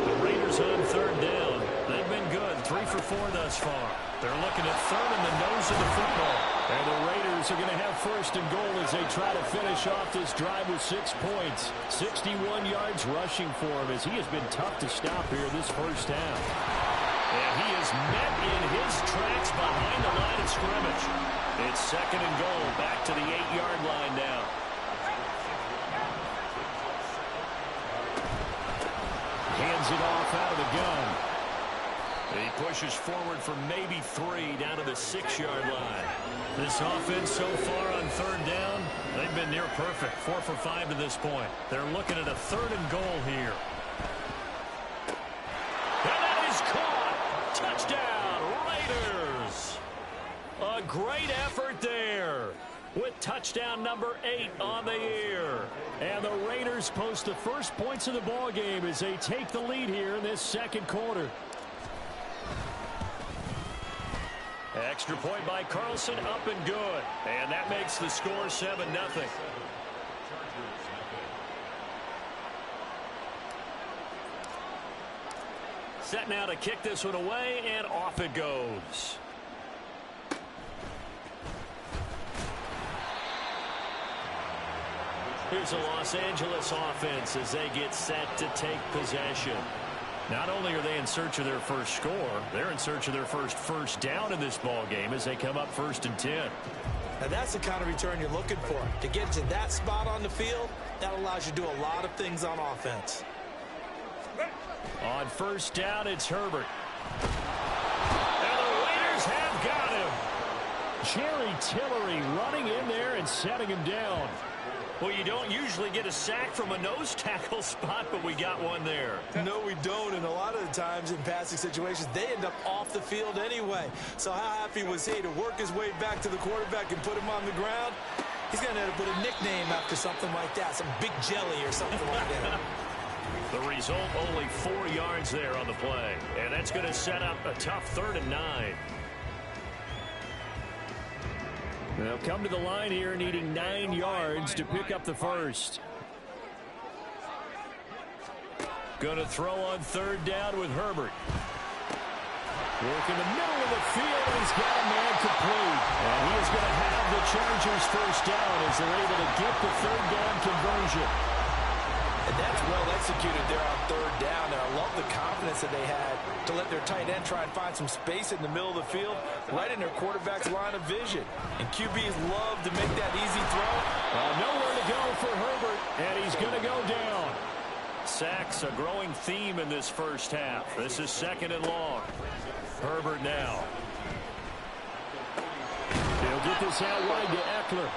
The Raiders on third down. They've been good, 3 for 4 thus far. They're looking at third in the nose of the football. And the Raiders are going to have first and goal as they try to finish off this drive with 6 points. 61 yards rushing for him as he has been tough to stop here this first half. And he is met in his tracks behind the line of scrimmage. It's second and goal, back to the 8-yard line now. Hands it off out of the gun. He pushes forward for maybe 3 down to the 6-yard line. This offense so far on third down, they've been near perfect. 4 for 5 to this point. They're looking at a third and goal here. And that is caught. Touchdown, Raiders. A great effort there with touchdown number 8 on the year. And the Raiders post the first points of the ball game as they take the lead here in this second quarter. Extra point by Carlson, up and good. And that makes the score 7-0. Set now to kick this one away, and off it goes. Here's the Los Angeles offense as they get set to take possession. Not only are they in search of their first score, they're in search of their first down in this ball game as they come up 1st and 10. Now that's the kind of return you're looking for. To get to that spot on the field, that allows you to do a lot of things on offense. On 1st down, it's Herbert. And the Raiders have got him. Jerry Tillery running in there and setting him down. Well, you don't usually get a sack from a nose tackle spot, but we got one there. No, we don't. And a lot of the times in passing situations, they end up off the field anyway. So how happy was he to work his way back to the quarterback and put him on the ground? He's going to end up with a nickname after something like that, some Big Jelly or something like that. The result, only 4 yards there on the play. And that's going to set up a tough 3rd and 9. They'll come to the line here needing 9 yards to pick up the first. Going to throw on 3rd down with Herbert. Work in the middle of the field, and he's got a man complete. And he is going to have the Chargers first down as they're able to get the 3rd down conversion. And that's well executed there on 3rd down. And I love the confidence that they had to let their tight end try and find some space in the middle of the field, right in their quarterback's line of vision. And QBs love to make that easy throw. Nowhere to go for Herbert, and he's going to go down. Sacks, a growing theme in this first half. This is 2nd and long. Herbert now. He'll get this out wide to Eckler.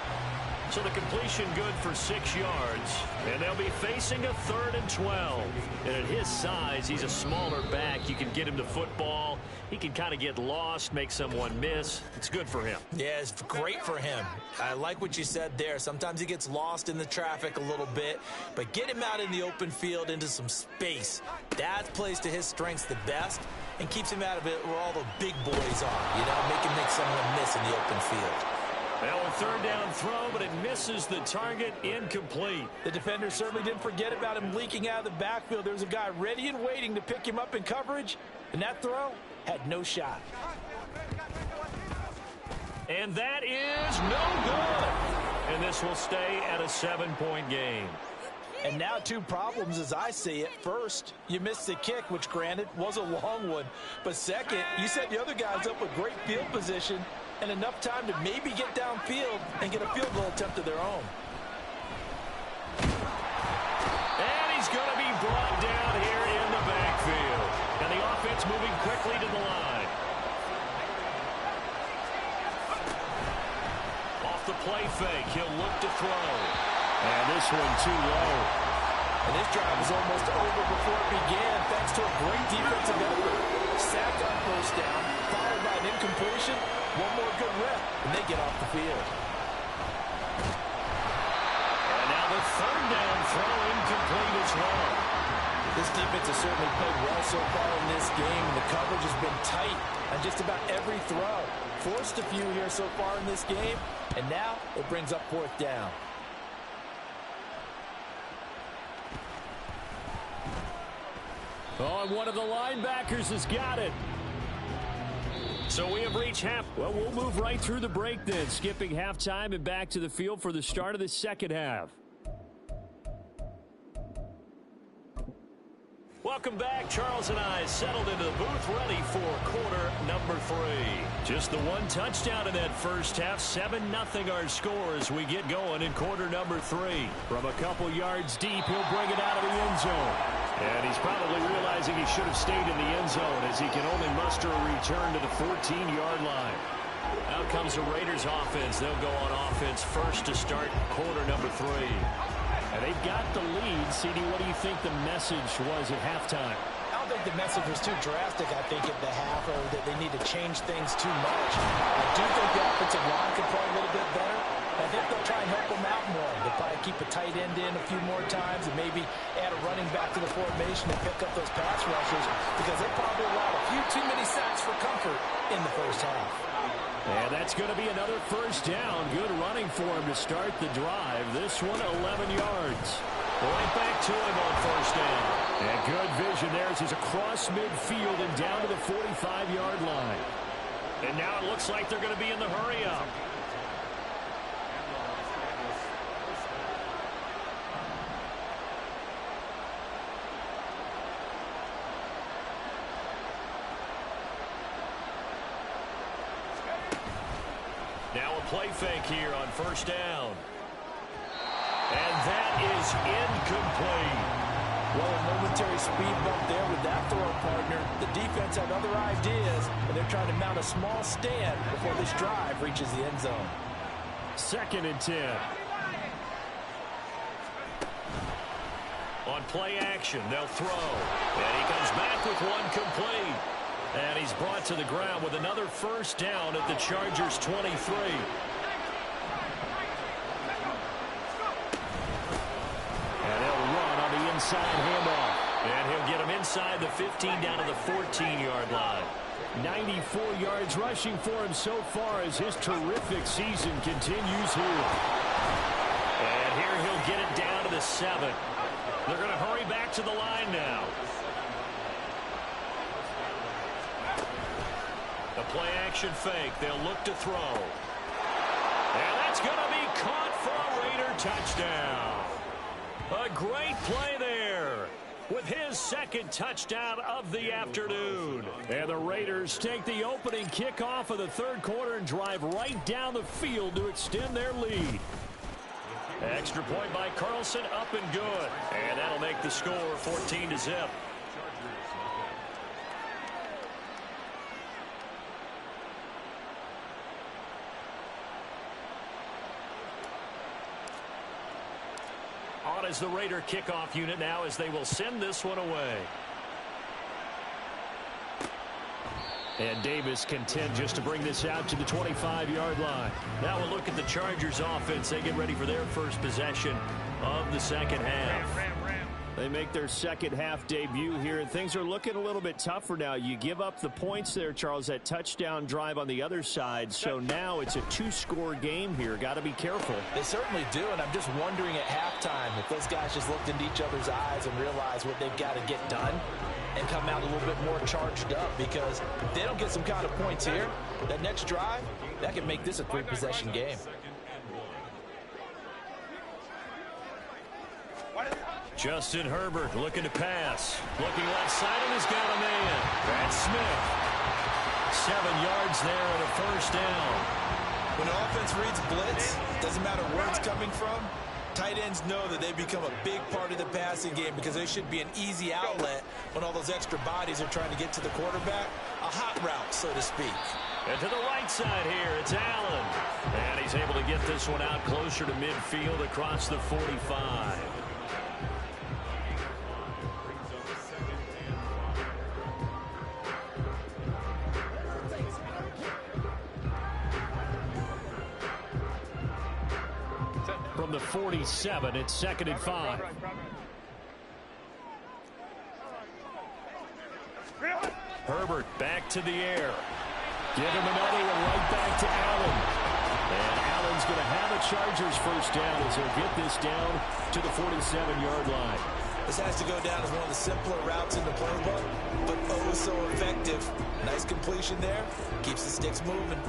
So the completion good for 6 yards. And they'll be facing a 3rd and 12. And at his size, he's a smaller back. You can get him to football. He can kind of get lost, make someone miss. It's good for him. Yeah, it's great for him. I like what you said there. Sometimes he gets lost in the traffic a little bit. But get him out in the open field into some space. That plays to his strengths the best and keeps him out of it where all the big boys are. You know, make someone miss in the open field. Well, a 3rd down throw, but it misses the target, incomplete. The defender certainly didn't forget about him leaking out of the backfield. There was a guy ready and waiting to pick him up in coverage, and that throw had no shot. And that is no good. And this will stay at a 7-point game. And now 2 problems as I see it. First, you missed the kick, which granted was a long one. But second, you set the other guys up with great field position and enough time to maybe get downfield and get a field goal attempt of their own. And he's going to be brought down here in the backfield. And the offense moving quickly to the line. Off the play fake, he'll look to throw. And this one too low. And this drive was almost over before it began thanks to a great defensive effort. Sacked on 1st down, followed by an incompletion. One more good rep, and they get off the field. And now the 3rd down throw incomplete as well. This defense has certainly played well so far in this game, and the coverage has been tight on just about every throw. Forced a few here so far in this game, and now it brings up 4th down. Oh, and one of the linebackers has got it. So we have reached half. Well, we'll move right through the break then, skipping halftime and back to the field for the start of the 2nd half. Welcome back. Charles and I settled into the booth ready for quarter number 3. Just the 1 touchdown in that first half. 7-0 our score as we get going in quarter number 3. From a couple yards deep, he'll bring it out of the end zone. And he's probably realizing he should have stayed in the end zone as he can only muster a return to the 14-yard line. Out comes the Raiders offense. They'll go on offense first to start quarter number 3. And they've got the lead. CD, what do you think the message was at halftime? I don't think the message was too drastic, I think, at the half, or that they need to change things too much. I do think the offensive line could play a little bit better. I think they'll try and help them out more. They'll probably keep a tight end in a few more times and maybe add a running back to the formation and pick up those pass rushers because they probably allowed a few too many sacks for comfort in the first half. And that's going to be another first down. Good running for him to start the drive. This one, 11 yards. Right back to him on first down. And good vision there as he's across midfield and down to the 45-yard line. And now it looks like they're going to be in the hurry-up. Now a play fake here on first down. And that is incomplete. Well, a momentary speed bump there with that throw, partner. The defense had other ideas, and they're trying to mount a small stand before this drive reaches the end zone. 2nd and 10. On play action, they'll throw. And he comes back with one complete. And he's brought to the ground with another first down at the Chargers' 23. And they'll run on the inside handoff. And he'll get him inside the 15 down to the 14-yard line. 94 yards rushing for him so far as his terrific season continues here. And here he'll get it down to the 7. They're going to hurry back to the line now. A play-action fake. They'll look to throw. And that's going to be caught for a Raider touchdown. A great play there with his 2nd touchdown of the afternoon. And the Raiders take the opening kickoff of the 3rd quarter and drive right down the field to extend their lead. Extra point by Carlson, up and good. And that'll make the score 14-0. On is the Raider kickoff unit now as they will send this one away. And Davis content just to bring this out to the 25-yard line. Now we'll look at the Chargers offense. They get ready for their first possession of the second half. They make their second half debut here, and things are looking a little bit tougher now. You give up the points there, Charles, that touchdown drive on the other side. So now it's a 2-score game here. Got to be careful. They certainly do, and I'm just wondering at halftime if those guys just looked into each other's eyes and realized what they've got to get done and come out a little bit more charged up, because if they don't get some kind of points here, that next drive, that could make this a 3-possession game. Justin Herbert looking to pass. Looking left side, and he's got a man. That's Smith. 7 yards there and a first down. When the offense reads blitz, doesn't matter where it's coming from, tight ends know that they become a big part of the passing game because they should be an easy outlet when all those extra bodies are trying to get to the quarterback. A hot route, so to speak. And to the right side here, it's Allen. And he's able to get this one out closer to midfield across the 45. From the 47, it's 2nd and 5. Herbert back to the air. Give him another one right back to Allen. And Allen's going to have a Chargers first down as he'll get this down to the 47-yard line. This has to go down as one of the simpler routes in the playbook, but oh so effective. Nice completion there. Keeps the sticks moving.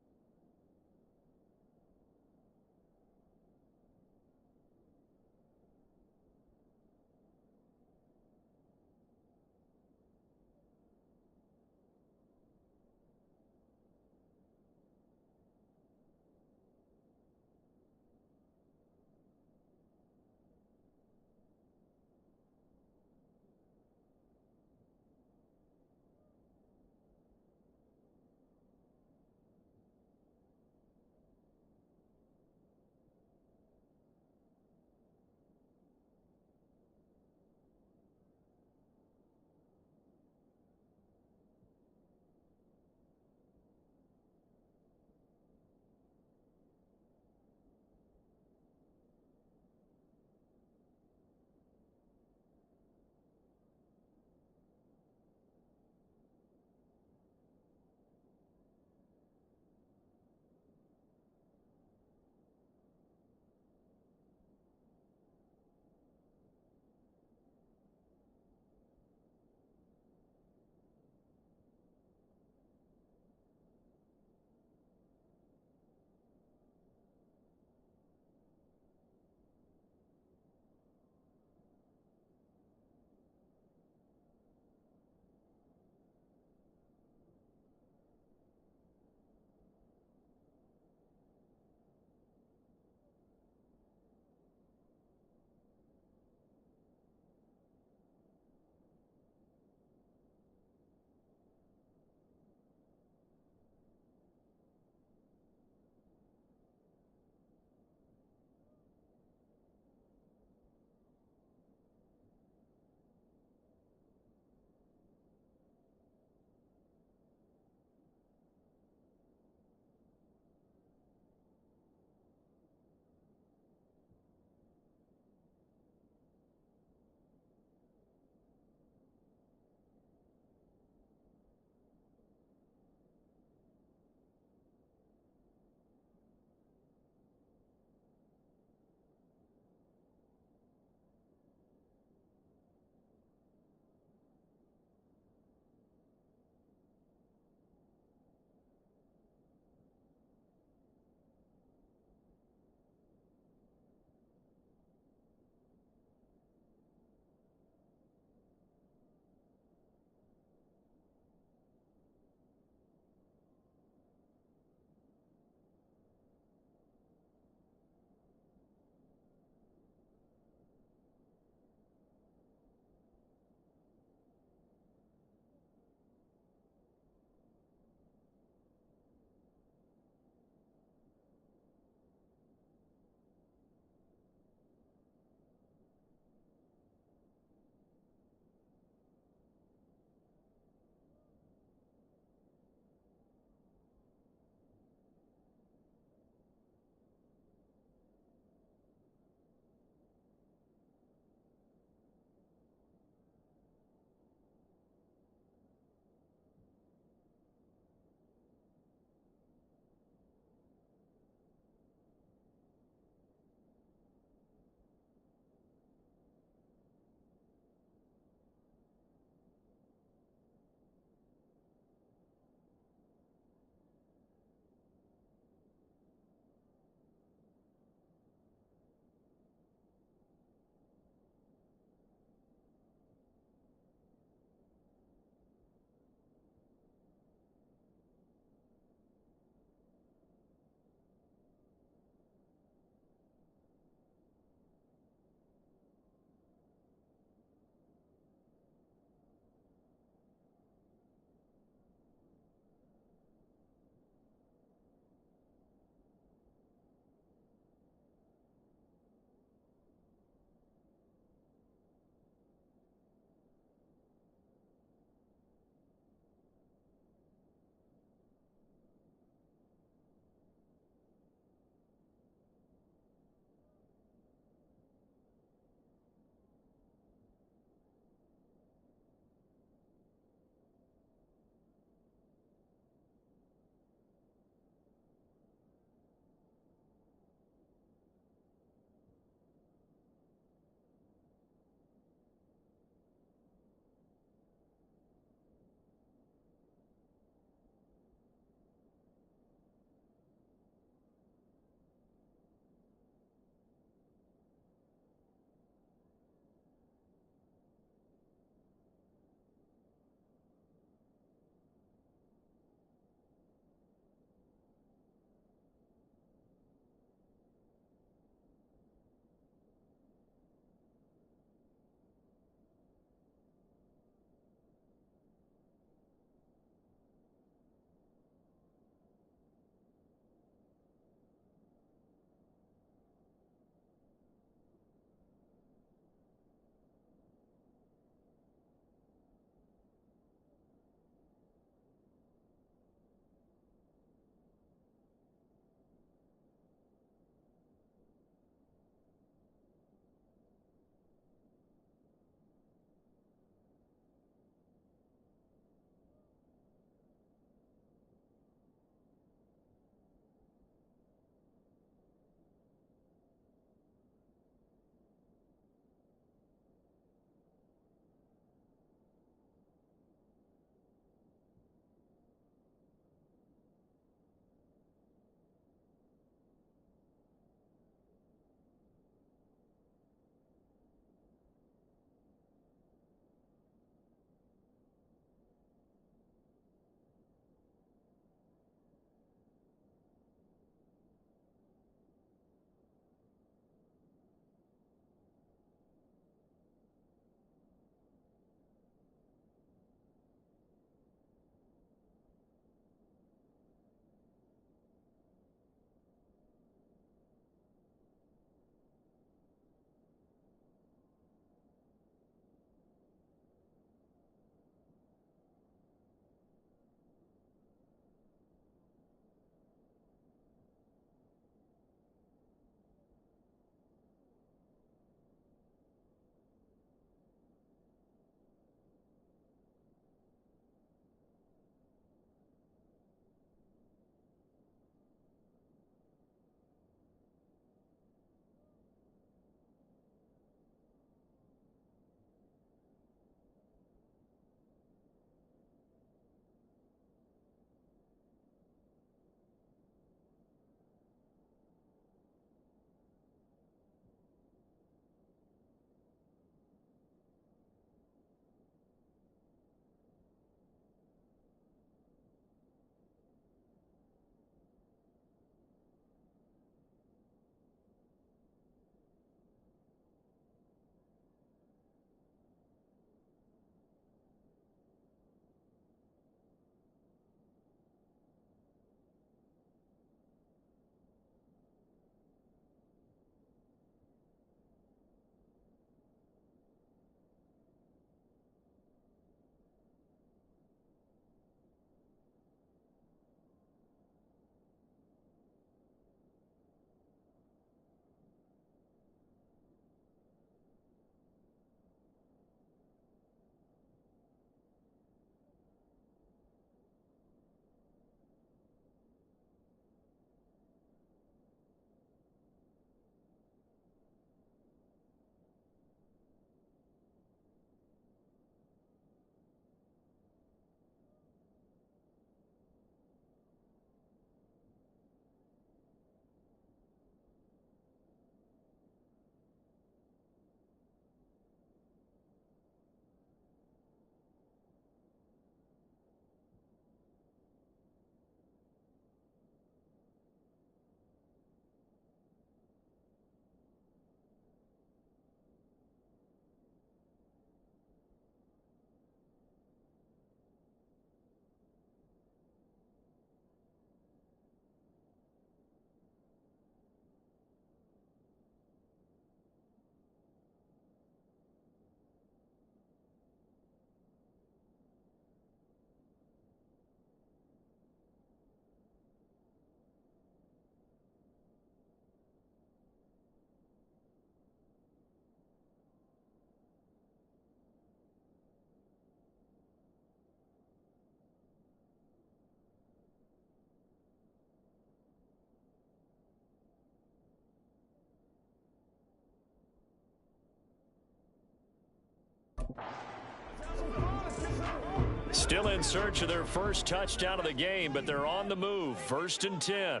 Still in search of their first touchdown of the game, but they're on the move. 1st and 10.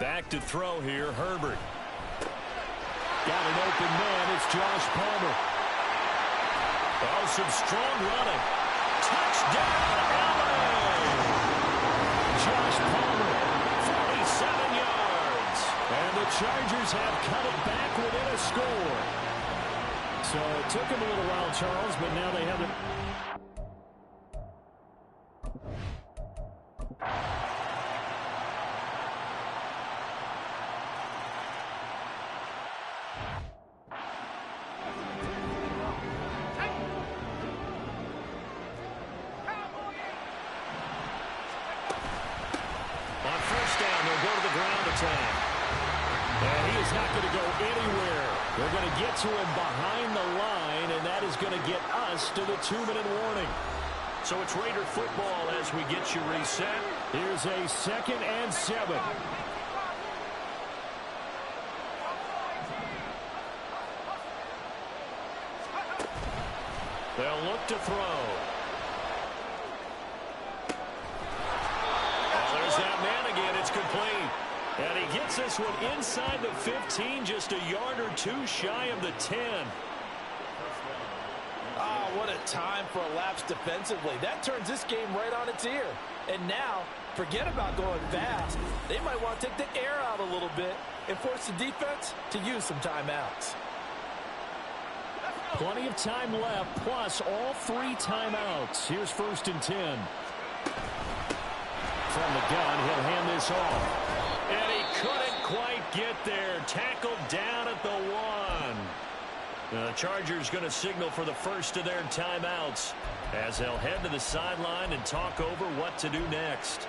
Back to throw here, Herbert. Got an open man. It's Josh Palmer. Oh, some strong running. Touchdown, LA! Josh Palmer, 47 yards. And the Chargers have cut it back within a score. So it took him a little while, Charles, but now they have it. And he is not going to go anywhere. They're going to get to him behind the line, and that is going to get us to the 2-minute warning. So it's Raider football as we get you reset. Here's a 2nd and 7. They'll look to throw. Oh, there's that man again. It's complete. And he gets this one inside the 15, just a yard or two shy of the 10. Oh, what a time for a lapse defensively. That turns this game right on its ear. And now, forget about going fast. They might want to take the air out a little bit and force the defense to use some timeouts. Plenty of time left, plus all 3 timeouts. Here's 1st and 10. From the gun, he'll hand this off. And he couldn't quite get there. Tackled down at the 1. The Chargers going to signal for the first of their timeouts as they'll head to the sideline and talk over what to do next.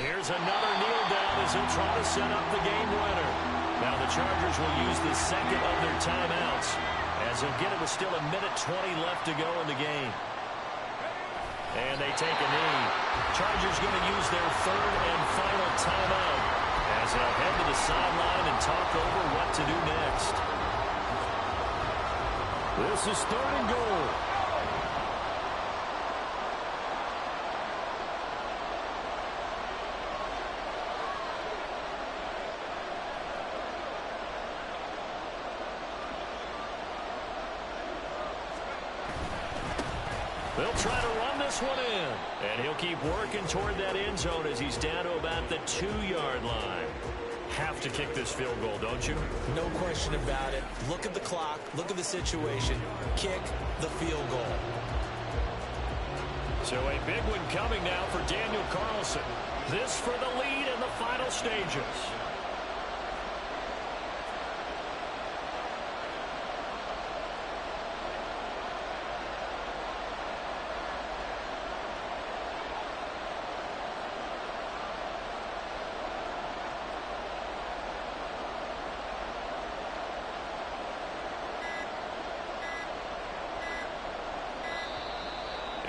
Here's another kneel down as he'll try to set up the game winner. Now the Chargers will use the 2nd of their timeouts as he'll get it with still 1:20 left to go in the game. And they take a knee. Chargers going to use their 3rd and final timeout as they'll head to the sideline and talk over what to do next. This is 3rd and goal. They'll try to run this one in. And he'll keep working toward that end zone as he's down to about the 2-yard line. Have to kick this field goal, don't you? No question about it. Look at the clock. Look at the situation. Kick the field goal. So a big one coming now for Daniel Carlson. This for the lead in the final stages.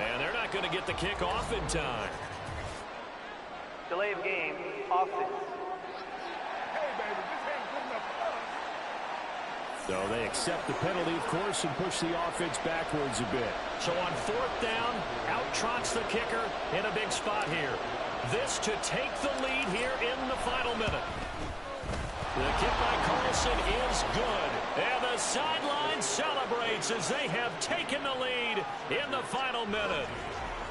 And they're not going to get the kick off in time. Delay of game, offense. So they accept the penalty, of course, and push the offense backwards a bit. So on 4th down, out trots the kicker in a big spot here. This to take the lead here in the final minute. The kick by Carlson is good. And the sideline celebrates as they have taken the lead in the final minute.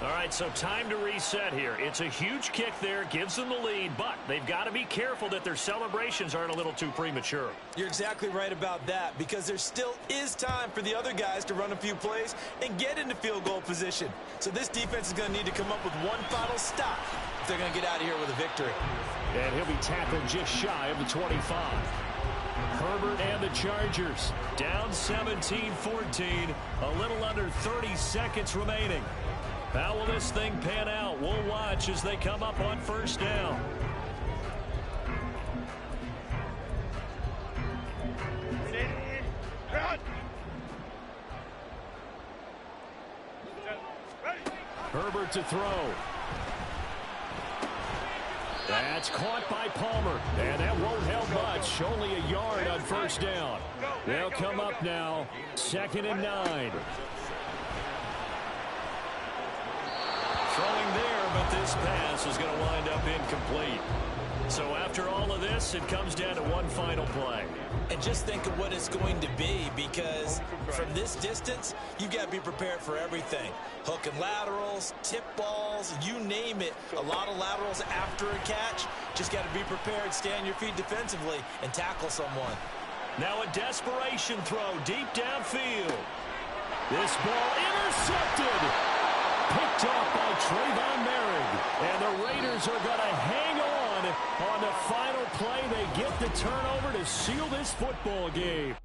All right, so time to reset here. It's a huge kick there, gives them the lead, but they've got to be careful that their celebrations aren't a little too premature. You're exactly right about that, because there still is time for the other guys to run a few plays and get into field goal position. So this defense is going to need to come up with one final stop if they're going to get out of here with a victory. And he'll be tackled just shy of the 25. Herbert and the Chargers down 17-14, a little under 30 seconds remaining. How will this thing pan out? We'll watch as they come up on 1st down. Herbert to throw. That's caught by Palmer, and that won't help much. Only a yard on first down. They'll come up now, 2nd and 9. Throwing there, but this pass is going to wind up incomplete. So after all of this, it comes down to one final play. And just think of what it's going to be, because from this distance, you've got to be prepared for everything. Hook and laterals, tip balls, you name it. A lot of laterals after a catch. Just got to be prepared, stay on your feet defensively, and tackle someone. Now a desperation throw deep downfield. This ball intercepted. Picked off by Trayvon Merrick. And the Raiders are going to hang on the final play. They get the turnover to seal this football game.